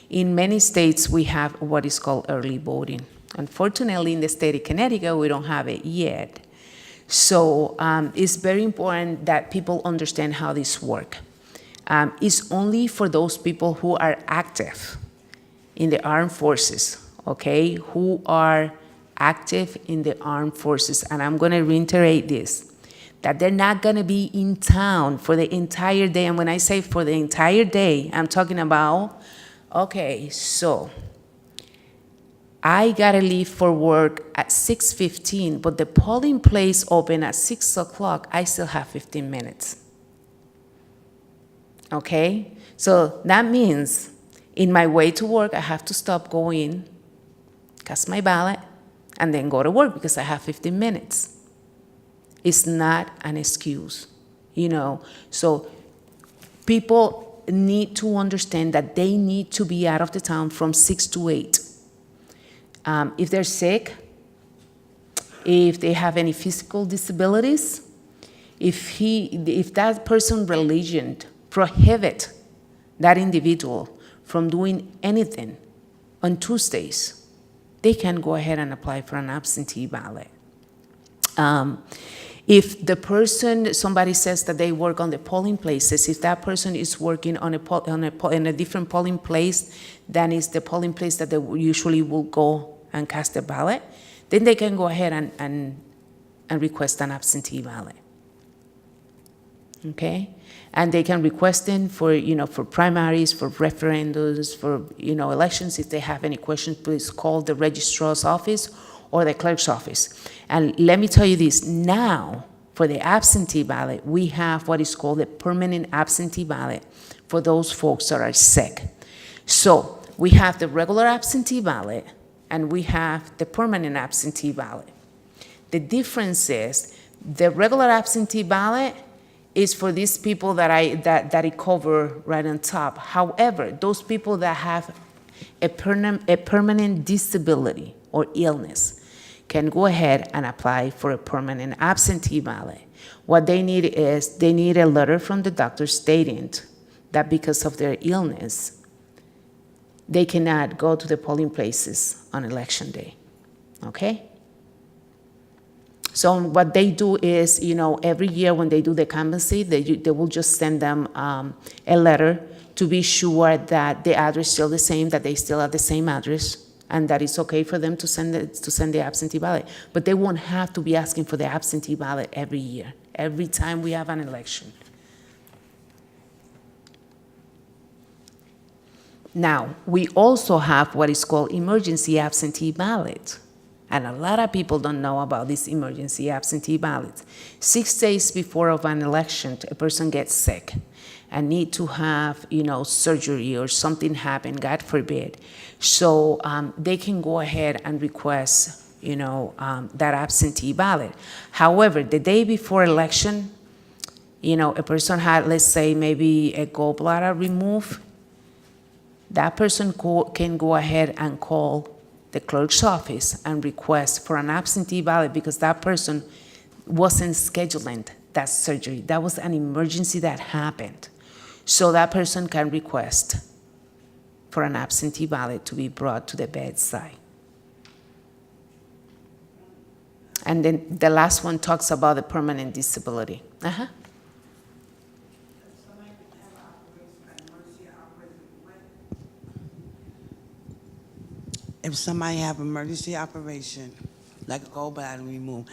In many states, we have what is called early voting. Unfortunately, in the state of Connecticut, we don't have it yet. So it's very important that people understand how this works. It's only for those people who are active in the armed forces, okay, who are active in the armed forces. And I'm going to reiterate this, that they're not going to be in town for the entire day. And when I say for the entire day, I'm talking about, okay, so I got to leave for work at 6:15, but the polling place open at 6 o'clock. I still have 15 minutes. Okay? So that means in my way to work, I have to stop, go in, cast my ballot, and then go to work because I have 15 minutes. It's not an excuse, you know. So people need to understand that they need to be out of the town from 6 to 8. If they're sick, if they have any physical disabilities, if that person's religion prohibit that individual from doing anything on Tuesdays, they can go ahead and apply for an absentee ballot. If the person, somebody says that they work on the polling places, if that person is working on in a different polling place than is the polling place that they usually will go and cast a ballot, then they can go ahead and request an absentee ballot. Okay? And they can request it for, you know, for primaries, for referendums, for, you know, elections. If they have any questions, please call the registrar's office or the clerk's office. And let me tell you this, now, for the absentee ballot, we have what is called the permanent absentee ballot for those folks that are sick. So we have the regular absentee ballot, and we have the permanent absentee ballot. The difference is the regular absentee ballot is for these people that I cover right on top. However, those people that have a permanent disability or illness can go ahead and apply for a permanent absentee ballot. What they need is they need a letter from the doctor stating that because of their illness, they cannot go to the polling places on election day, okay? So what they do is, you know, every year when they do the canvassing, they will just send them a letter to be sure that the address is still the same, that they still have the same address, and that it's okay for them to send the absentee ballot. But they won't have to be asking for the absentee ballot every year, every time we have an election. Now, we also have what is called emergency absentee ballot. And a lot of people don't know about this emergency absentee ballot. 6 days before of an election, a person gets sick and need to have, you know, surgery or something happen, God forbid. So they can go ahead and request, you know, that absentee ballot. However, the day before election, you know, a person had, let's say, maybe a gallbladder removed. That person can go ahead and call the clerk's office and request for an absentee ballot because that person wasn't scheduling that surgery. That was an emergency that happened. So that person can request for an absentee ballot to be brought to the bedside. And then the last one talks about the permanent disability. If somebody have emergency operation, like a gallbladder removed,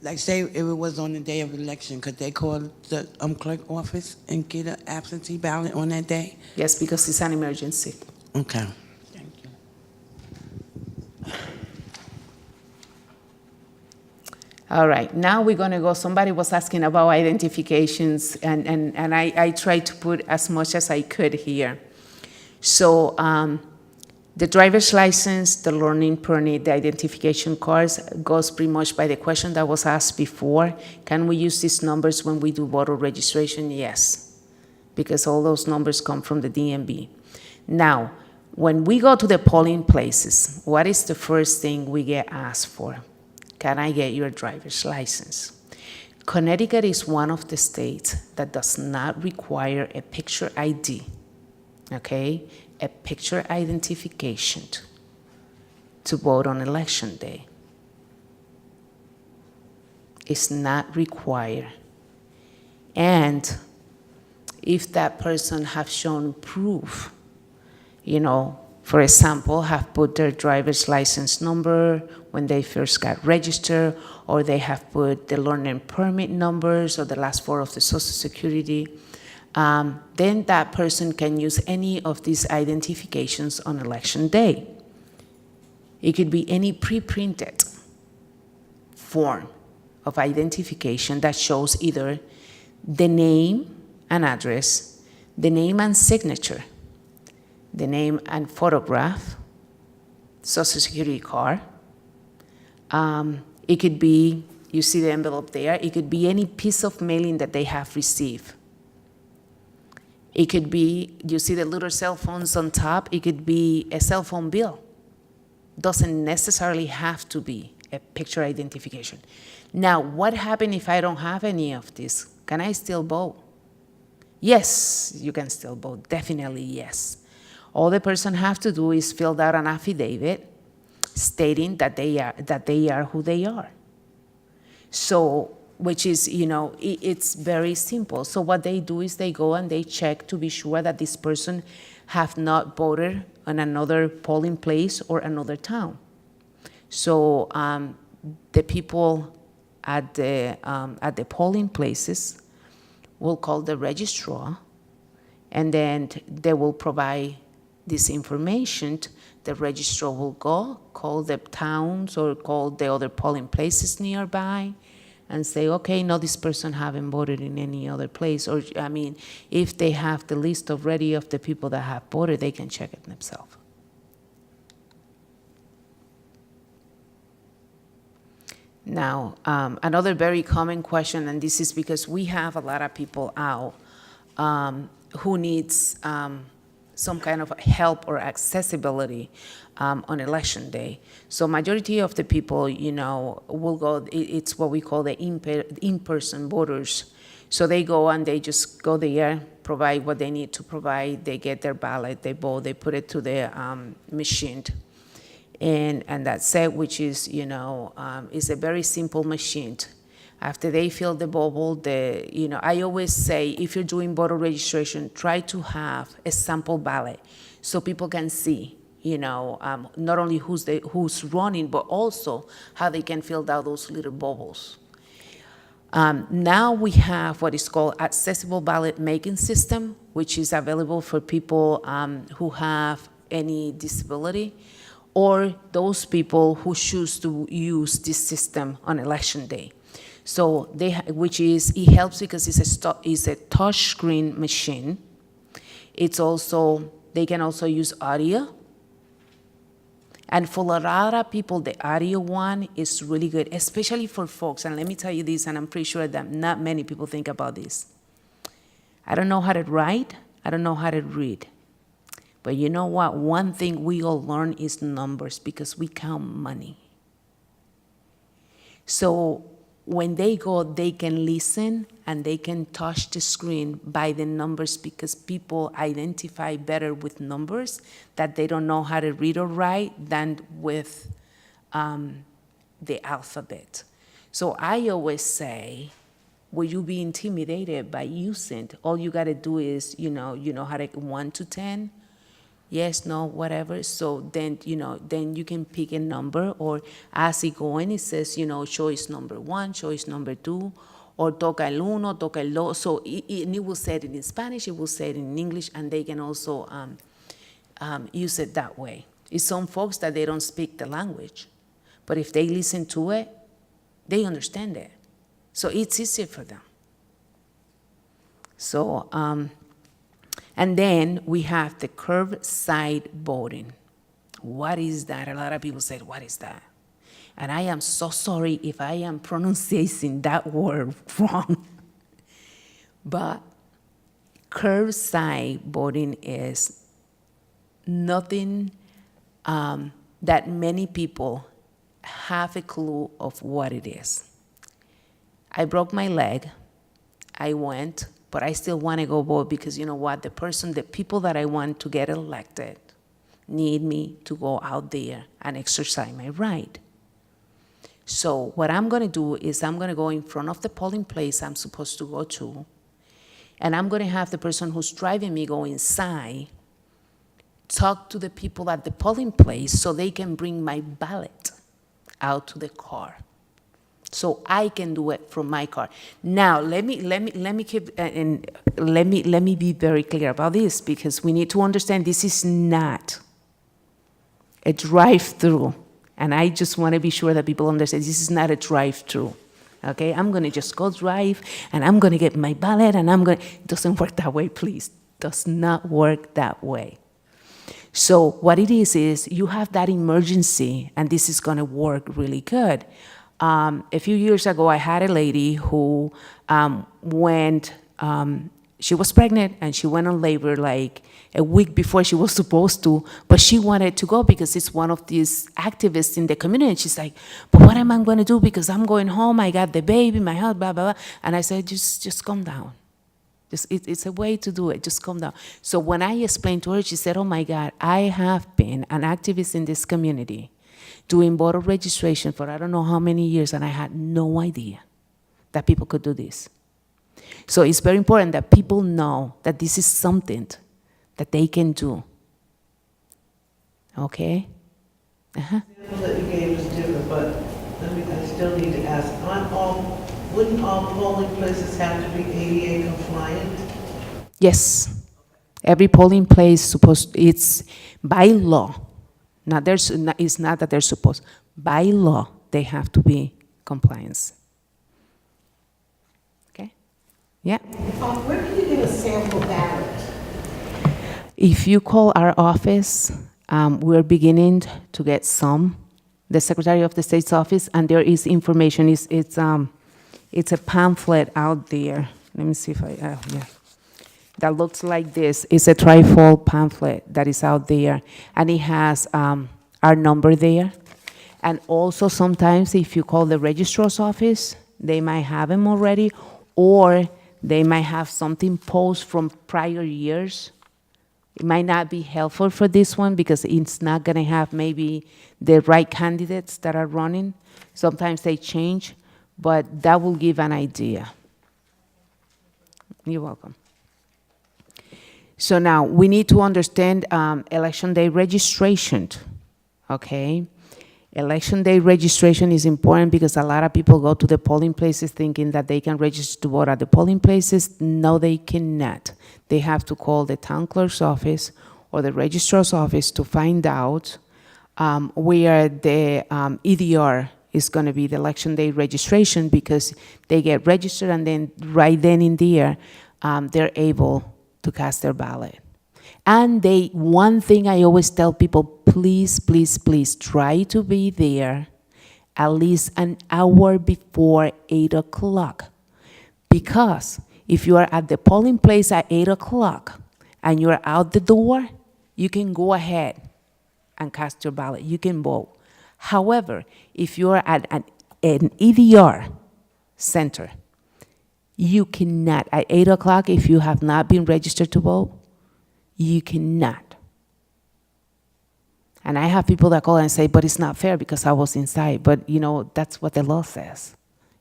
like say if it was on the day of election, could they call the clerk office and get an absentee ballot on that day? Yes, because it's an emergency. Okay. Thank you. All right, now we're gonna go, somebody was asking about identifications, and I tried to put as much as I could here. So the driver's license, the learning permit, the identification cards goes pretty much by the question that was asked before. Can we use these numbers when we do voter registration? Yes, because all those numbers come from the DMV. Now, when we go to the polling places, what is the first thing we get asked for? Can I get your driver's license? Connecticut is one of the states that does not require a picture ID, okay? A picture identification to vote on election day. It's not required. And if that person have shown proof, you know, for example, have put their driver's license number when they first got registered, or they have put the learning permit numbers or the last four of the Social Security, then that person can use any of these identifications on election day. It could be any pre-printed form of identification that shows either the name and address, the name and signature, the name and photograph, Social Security card. It could be, you see the envelope there, it could be any piece of mailing that they have received. It could be, you see the little cell phones on top, it could be a cell phone bill. Doesn't necessarily have to be a picture identification. Now, what happens if I don't have any of this? Can I still vote? Yes, you can still vote, definitely yes. All the person have to do is fill out an affidavit stating that they are who they are. So, which is, you know, it's very simple. So what they do is they go and they check to be sure that this person have not voted on another polling place or another town. So the people at the polling places will call the registrar, and then they will provide this information. The registrar will go, call the towns or call the other polling places nearby and say, okay, no, this person haven't voted in any other place. Or, I mean, if they have the list already of the people that have voted, they can check it themselves. Now, another very common question, and this is because we have a lot of people out who needs some kind of help or accessibility on election day. So majority of the people, you know, will go, it's what we call the in-person voters. So they go and they just go there, provide what they need to provide, they get their ballot, they vote, they put it to the machine. And that's it, which is, you know, is a very simple machine. After they fill the bubble, you know, I always say, if you're doing voter registration, try to have a sample ballot so people can see, you know, not only who's running, but also how they can fill out those little bubbles. Now we have what is called accessible ballot making system, which is available for people who have any disability, or those people who choose to use this system on election day. So it helps because it's a touch screen machine. It's also, they can also use audio. And for a lot of people, the audio one is really good, especially for folks. And let me tell you this, and I'm pretty sure that not many people think about this. I don't know how to write, I don't know how to read. But you know what? One thing we all learn is numbers, because we count money. So when they go, they can listen and they can touch the screen by the numbers, because people identify better with numbers that they don't know how to read or write than with the alphabet. So I always say, will you be intimidated by using? All you got to do is, you know how to 1 to 10. Yes, no, whatever. So then, then you can pick a number, or as it going, it says, choice number 1, choice number 2, or toca el uno, toca el dos. So it will say it in Spanish, it will say it in English, and they can also use it that way. It's some folks that they don't speak the language, but if they listen to it, They understand it. So it's easier for them. So, and then we have the curbside voting. What is that? A lot of people say, what is that? And I am so sorry if I am pronouncing that word wrong. But curbside voting is nothing that many people have a clue of what it is. I broke my leg. I went, but I still want to go vote because you know what? The people that I want to get elected need me to go out there and exercise my right. So what I'm going to do is I'm going to go in front of the polling place I'm supposed to go to, and I'm going to have the person who's driving me go inside, talk to the people at the polling place so they can bring my ballot out to the car, so I can do it from my car. Now let me be very clear about this, because we need to understand this is not a drive-through, and I just want to be sure that people understand this is not a drive-through. Okay, I'm going to just go drive, and I'm going to get my ballot, and it doesn't work that way, please. Does not work that way. So what it is you have that emergency, and this is going to work really good. A few years ago, I had a lady who she was pregnant, and she went on labor like a week before she was supposed to, but she wanted to go because it's one of these activists in the community. And she's like, but what am I going to do? Because I'm going home, I got the baby, my health, blah, blah, blah. And I said, just calm down. It's a way to do it, just calm down. So when I explained to her, she said, oh my God, I have been an activist in this community doing voter registration for I don't know how many years, and I had no idea that people could do this. So it's very important that people know that this is something that they can do. Okay? Uh-huh. The example that you gave is different, but I still need to ask, wouldn't all polling places have to be ADA compliant? Yes. Every polling place it's by law. It's not that they're supposed. By law, they have to be compliance. Okay? Yeah. Where can you get a sample ballot? If you call our office, we're beginning to get some. The Secretary of the State's office, and there is information. It's a pamphlet out there. Let me see if yeah. That looks like this. It's a trifold pamphlet that is out there, and it has our number there. And also sometimes if you call the registrar's office, they might have them already, or they might have something posted from prior years. It might not be helpful for this one because it's not going to have maybe the right candidates that are running. Sometimes they change, but that will give an idea. You're welcome. So now we need to understand election day registration, okay? Election day registration is important because a lot of people go to the polling places thinking that they can register to vote at the polling places. No, they cannot. They have to call the town clerk's office or the registrar's office to find out where the EDR is going to be, the election day registration, because they get registered and then right then in there, they're able to cast their ballot. And one thing I always tell people, please, please, please try to be there at least an hour before 8 o'clock. Because if you are at the polling place at 8 o'clock and you're out the door, you can go ahead and cast your ballot. You can vote. However, if you're at an EDR center, you cannot, at 8 o'clock, if you have not been registered to vote, you cannot. And I have people that call and say, but it's not fair because I was inside. But, you know, that's what the law says,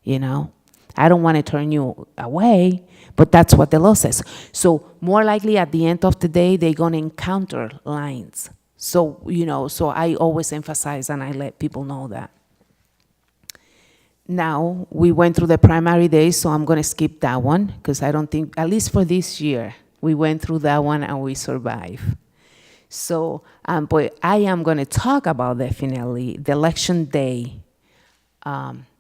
you know. I don't want to turn you away, but that's what the law says. So more likely at the end of the day, they're going to encounter lines. So, you know, so I always emphasize and I let people know that. Now, we went through the primary days, so I'm going to skip that one because I don't think, at least for this year, we went through that one and we survived. So, but I am going to talk about definitely the election day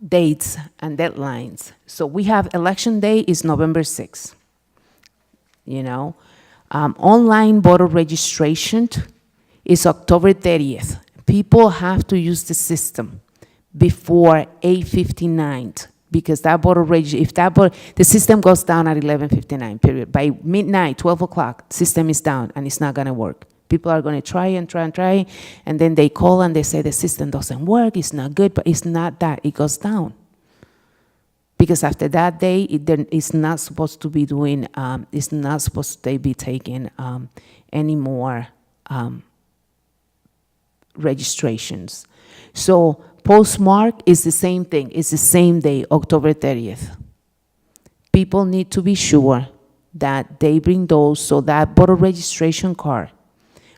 dates and deadlines. So we have election day is November 6th. You know, online voter registration is October 30th. People have to use the system before 8:59 because that the system goes down at 11:59, period. By midnight, 12 o'clock, system is down and it's not gonna work. People are gonna try, and then they call and they say the system doesn't work, it's not good, but it's not that, it goes down. Because after that day, it's not supposed to be doing, it's not supposed to be taking any more registrations. So postmark is the same thing. It's the same day, October 30th. People need to be sure that they bring those, so that voter registration card,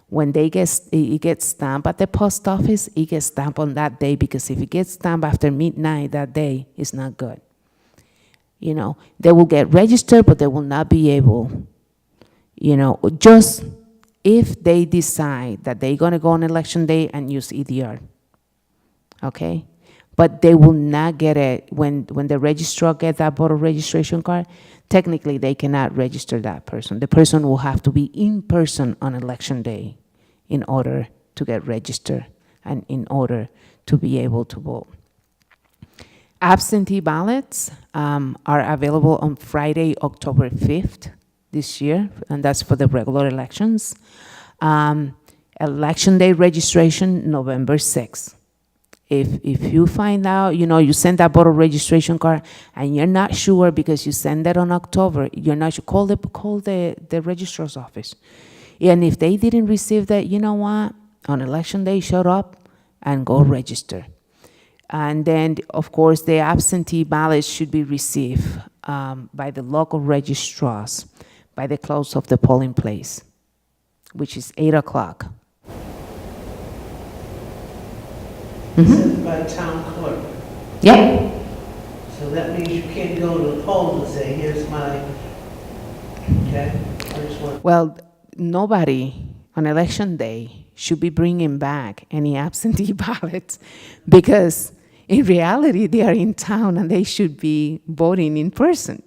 when it gets stamped at the post office, it gets stamped on that day, because if it gets stamped after midnight that day, it's not good. You know, they will get registered, but they will not be able, you know, just if they decide that they're gonna go on election day and use EDR, okay? But they will not get it, when the registrar get that voter registration card, technically they cannot register that person. The person will have to be in person on election day in order to get registered and in order to be able to vote. Absentee ballots are available on Friday, October 5th this year, and that's for the regular elections. Election day registration, November 6th. If you find out, you know, you send that voter registration card and you're not sure because you send it on October, you're not sure, call the registrar's office. And if they didn't receive that, you know what, on election day, shut up and go register. And then, of course, the absentee ballots should be received by the local registrars by the close of the polling place, which is 8 o'clock. Sent by town clerk. Yep. So that means you can't go to the poll and say, here's my, okay? I just want, Well, nobody on election day should be bringing back any absentee ballots, because in reality, they are in town and they should be voting in person.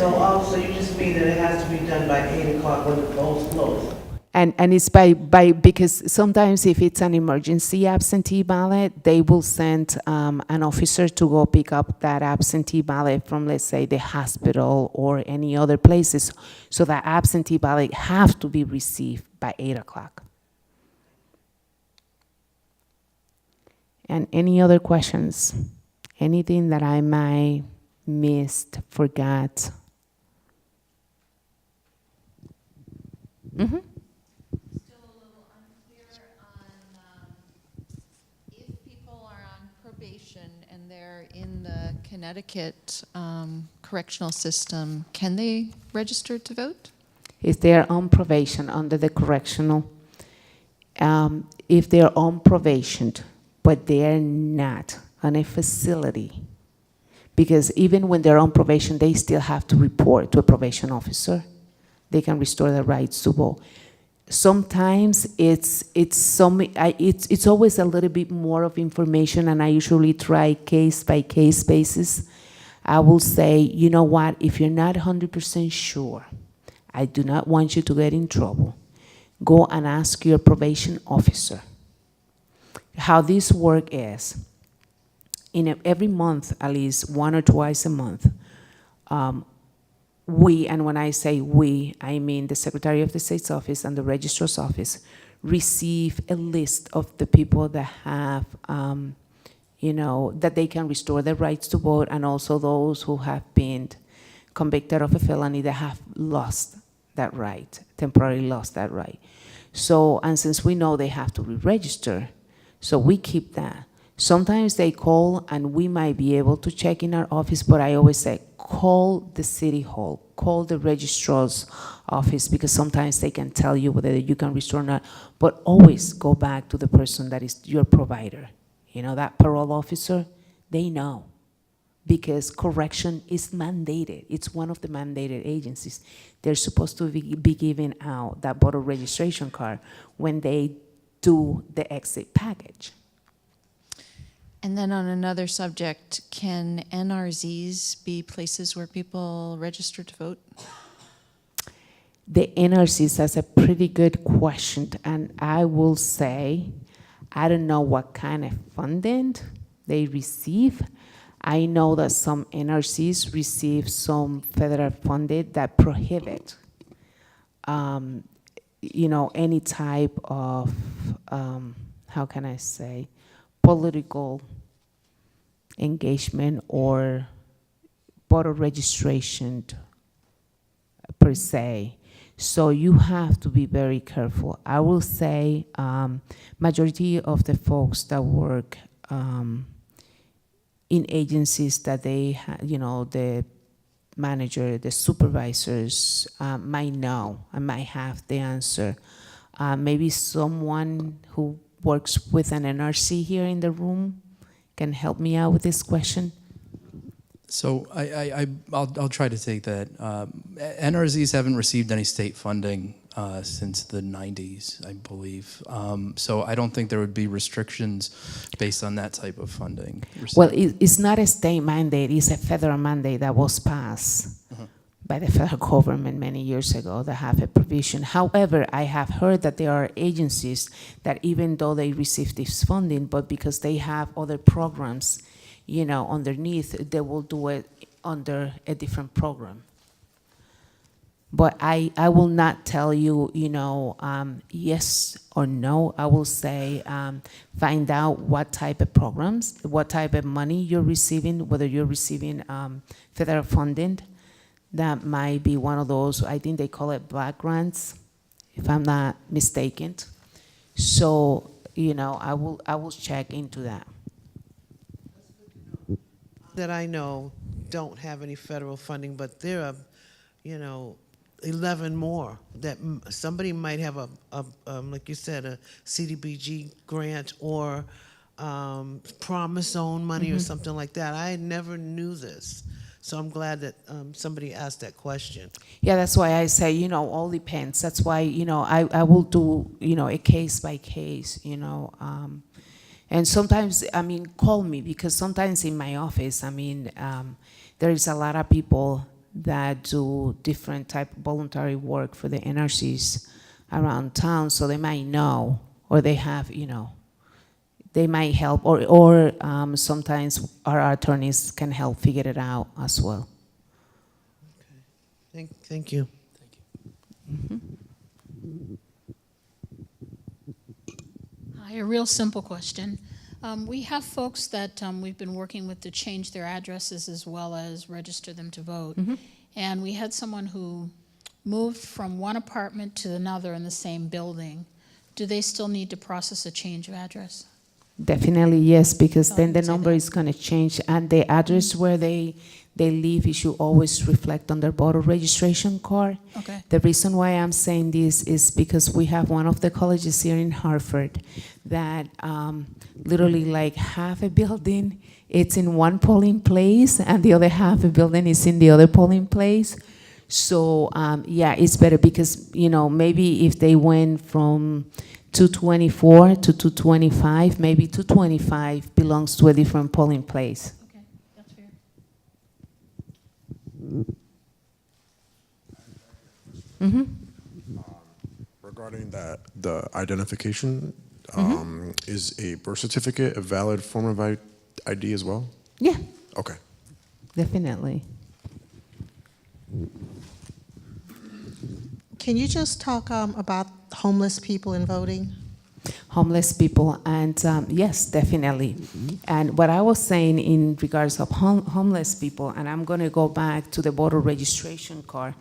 so also you just mean that it has to be done by 8 o'clock when the polls close. And it's because sometimes if it's an emergency absentee ballot, they will send an officer to go pick up that absentee ballot from, let's say, the hospital or any other places. So that absentee ballot have to be received by 8 o'clock. And any other questions? Anything that I might missed, forgot? Mm-hmm. Still a little unclear on if people are on probation and they're in the Connecticut correctional system, can they register to vote? If they're on probation under the correctional, if they're on probation, but they're not on a facility, because even when they're on probation, they still have to report to a probation officer. They can restore their rights to vote. Sometimes it's always a little bit more of information, and I usually try case by case basis. I will say, you know what, if you're not 100% sure, I do not want you to get in trouble. Go and ask your probation officer. How this work is, every month, at least 1 or twice a month, we, and when I say we, I mean the Secretary of the State's office and the Registrar's office, receive a list of the people that have, you know, that they can restore their rights to vote, and also those who have been convicted of a felony that have lost that right, temporarily lost that right. So, and since we know they have to re-register, so we keep that. Sometimes they call and we might be able to check in our office, but I always say, call the city hall, call the registrar's office, because sometimes they can tell you whether you can restore or not, but always go back to the person that is your provider. You know, that parole officer, they know, because correction is mandated. It's one of the mandated agencies. They're supposed to be giving out that voter registration card when they do the exit package. And then on another subject, can NRZs be places where people register to vote? The NRCs, that's a pretty good question, and I will say, I don't know what kind of funding they receive. I know that some NRCs receive some federal funding that prohibit, any type of, how can I say, political engagement or voter registration per se. So you have to be very careful. I will say majority of the folks that work in agencies that they, the manager, the supervisors might know and might have the answer. Maybe someone who works with an NRC here in the room can help me out with this question. So I'll try to take that. NRZs haven't received any state funding since the 90s, I believe. So I don't think there would be restrictions based on that type of funding. Well, it's not a state mandate, it's a federal mandate that was passed by the federal government many years ago that have a provision. However, I have heard that there are agencies that even though they receive this funding, but because they have other programs, underneath, they will do it under a different program. But I will not tell you, yes or no. I will say find out what type of programs, what type of money you're receiving, whether you're receiving federal funding. That might be one of those, I think they call it black grants, if I'm not mistaken. So, I will check into that. That I know don't have any federal funding, but there are, 11 more that somebody might have like you said, a CDBG grant or Promise Zone money or something like that. I never knew this. So I'm glad that somebody asked that question. Yeah, that's why I say, all depends. That's why, I will do, a case by case, and sometimes, call me, because sometimes in my office, there is a lot of people that do different type of voluntary work for the NRCs around town, so they might know, or they have, they might help, or sometimes our attorneys can help figure it out as well. Thank you. Hi, a real simple question. We have folks that we've been working with to change their addresses as well as register them to vote. And we had someone who moved from one apartment to another in the same building. Do they still need to process a change of address? Definitely, yes, because then the do number that. is going to change, and the address where they live, it should always reflect on their voter registration card. Okay. The reason why I'm saying this is because we have one of the colleges here in Hartford that literally like half a building, it's in one polling place, and the other half a building is in the other polling place. So yeah, it's better because, maybe if they went from 224 to 225, maybe 225 belongs to a different polling place. Okay, that's fair. Regarding the identification, is a birth certificate a valid form of ID as well? Yeah, Okay. definitely. Can you just talk about homeless people and voting? Homeless people, and yes, definitely. And what I was saying in regards of homeless people, and I'm going to go back to the voter registration card,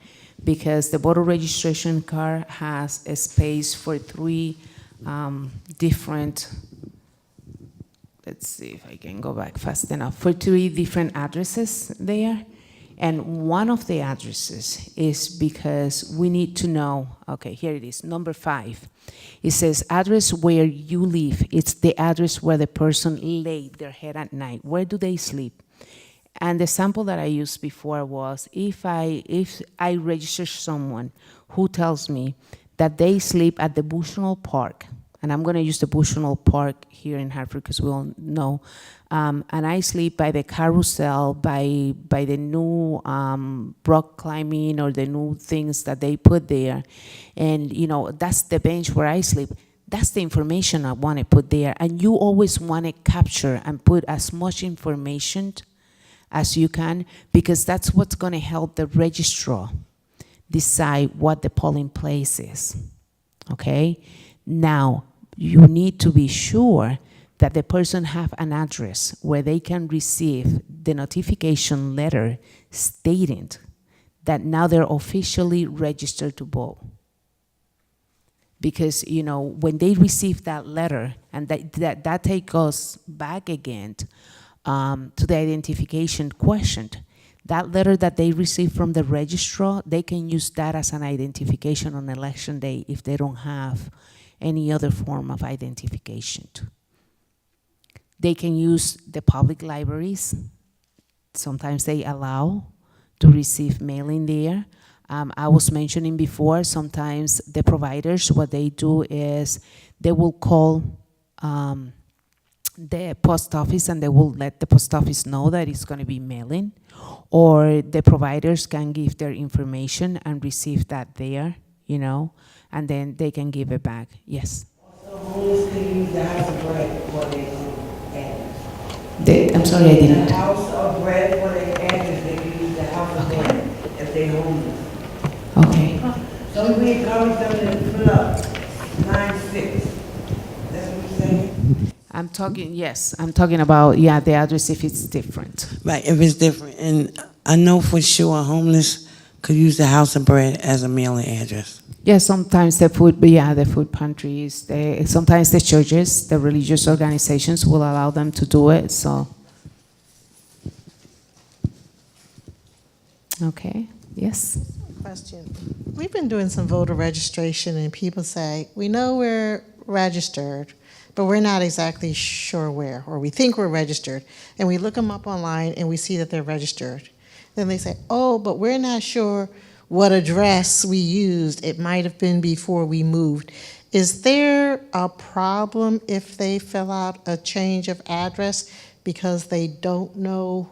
because the voter registration card has a space for 3 different, let's see if I can go back fast enough, for 3 different addresses there. And one of the addresses is because we need to know, okay, here it is, number 5. It says address where you live. It's the address where the person laid their head at night. Where do they sleep? And the sample that I used before was if I register someone who tells me that they sleep at the Bushnell Park, and I'm going to use the Bushnell Park here in Hartford because we all know. And I sleep by the carousel, by the new rock climbing or the new things that they put there. And, you know, that's the bench where I sleep. That's the information I want to put there. And you always want to capture and put as much information as you can, because that's what's going to help the registrar decide what the polling place is, okay? Now, you need to be sure that the person have an address where they can receive the notification letter stating that now they're officially registered to vote. Because, you know, when they receive that letter, and that takes us back again to the identification question, that letter that they receive from the registrar, they can use that as an identification on election day if they don't have any other form of identification. They can use the public libraries. Sometimes they allow to receive mailing there. I was mentioning before, sometimes the providers, what they do is they will call the post office and they will let the post office know that it's going to be mailing, or the providers can give their information and receive that there, you know, and then they can give it back. Yes? So homeless can use the house of bread for their address. I'm sorry, I didn't. The house of bread for their address, they can use the house of bread if they're homeless. Okay. So we encourage them to fill up 9-6. That's what you're saying? I'm talking about, yeah, the address if it's different. Right, if it's different. And I know for sure homeless could use the house of bread as a mailing address. Yeah, sometimes the food pantries, sometimes the churches, the religious organizations will allow them to do it, so. Okay, yes? Question. We've been doing some voter registration and people say, we know we're registered, but we're not exactly sure where, or we think we're registered. And we look them up online and we see that they're registered. Then they say, oh, but we're not sure what address we used. It might have been before we moved. Is there a problem if they fill out a change of address because they don't know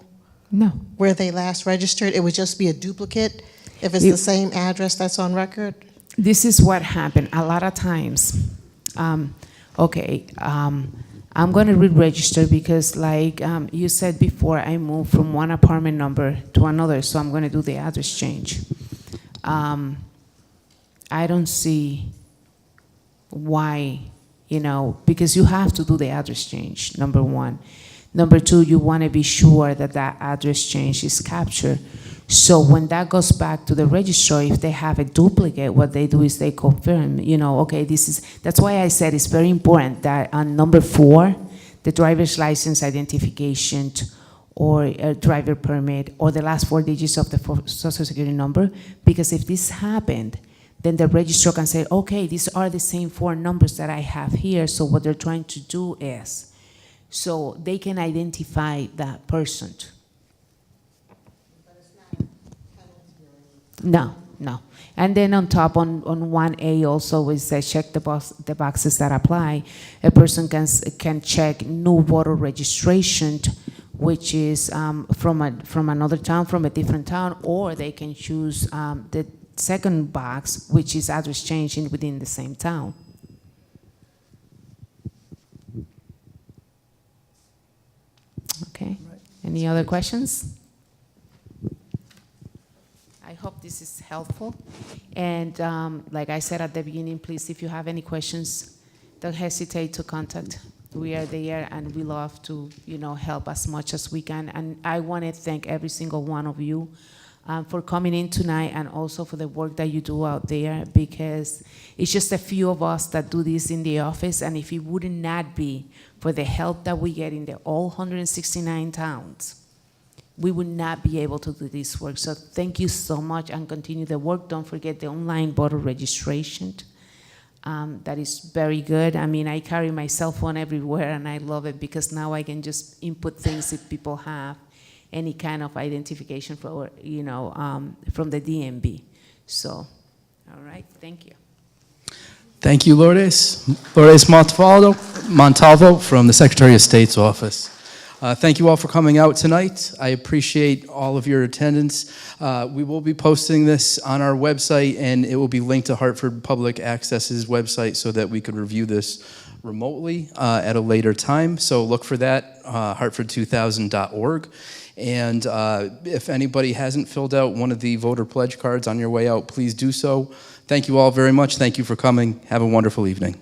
No. where they last registered? It would just be a duplicate if it's the same address that's on record? This is what happened a lot of times. I'm going to re-register because, like you said before, I moved from one apartment number to another, so I'm going to do the address change. I don't see why, you know, because you have to do the address change, number one. Number two, you want to be sure that that address change is captured. So when that goes back to the registrar, if they have a duplicate, what they do is they confirm, you know, okay, that's why I said it's very important that on number 4, the driver's license identification or a driver permit or the last 4 digits of the social security number, because if this happened, then the registrar can say, okay, these are the same 4 numbers that I have here, so what they're trying to do is, so they can identify that person. No. And then on top, on 1A also is check the boxes that apply. A person can check new voter registration, which is from another town, from a different town, or they can choose the second box, which is address change within the same town. Okay. Any other questions? I hope this is helpful. And like I said at the beginning, please, if you have any questions, don't hesitate to contact. We are there, and we love to, you know, help as much as we can. And I want to thank every single one of you for coming in tonight, and also for the work that you do out there, because it's just a few of us that do this in the office, and if it would not be for the help that we get in the all 169 towns, we would not be able to do this work. So thank you so much, and continue the work. Don't forget the online voter registration. That is very good. I mean, I carry my cell phone everywhere, and I love it because now I can just input things if people have any kind of identification for, you know, from the DMV. So, all right, thank you. Thank you, Lourdes. Lourdes Montalvo from the Secretary of State's office. Thank you all for coming out tonight. I appreciate all of your attendance. We will be posting this on our website, and it will be linked to Hartford Public Access's website so that we could review this remotely at a later time. So look for that, hartford2000.org. And if anybody hasn't filled out one of the voter pledge cards on your way out, please do so. Thank you all very much. Thank you for coming. Have a wonderful evening.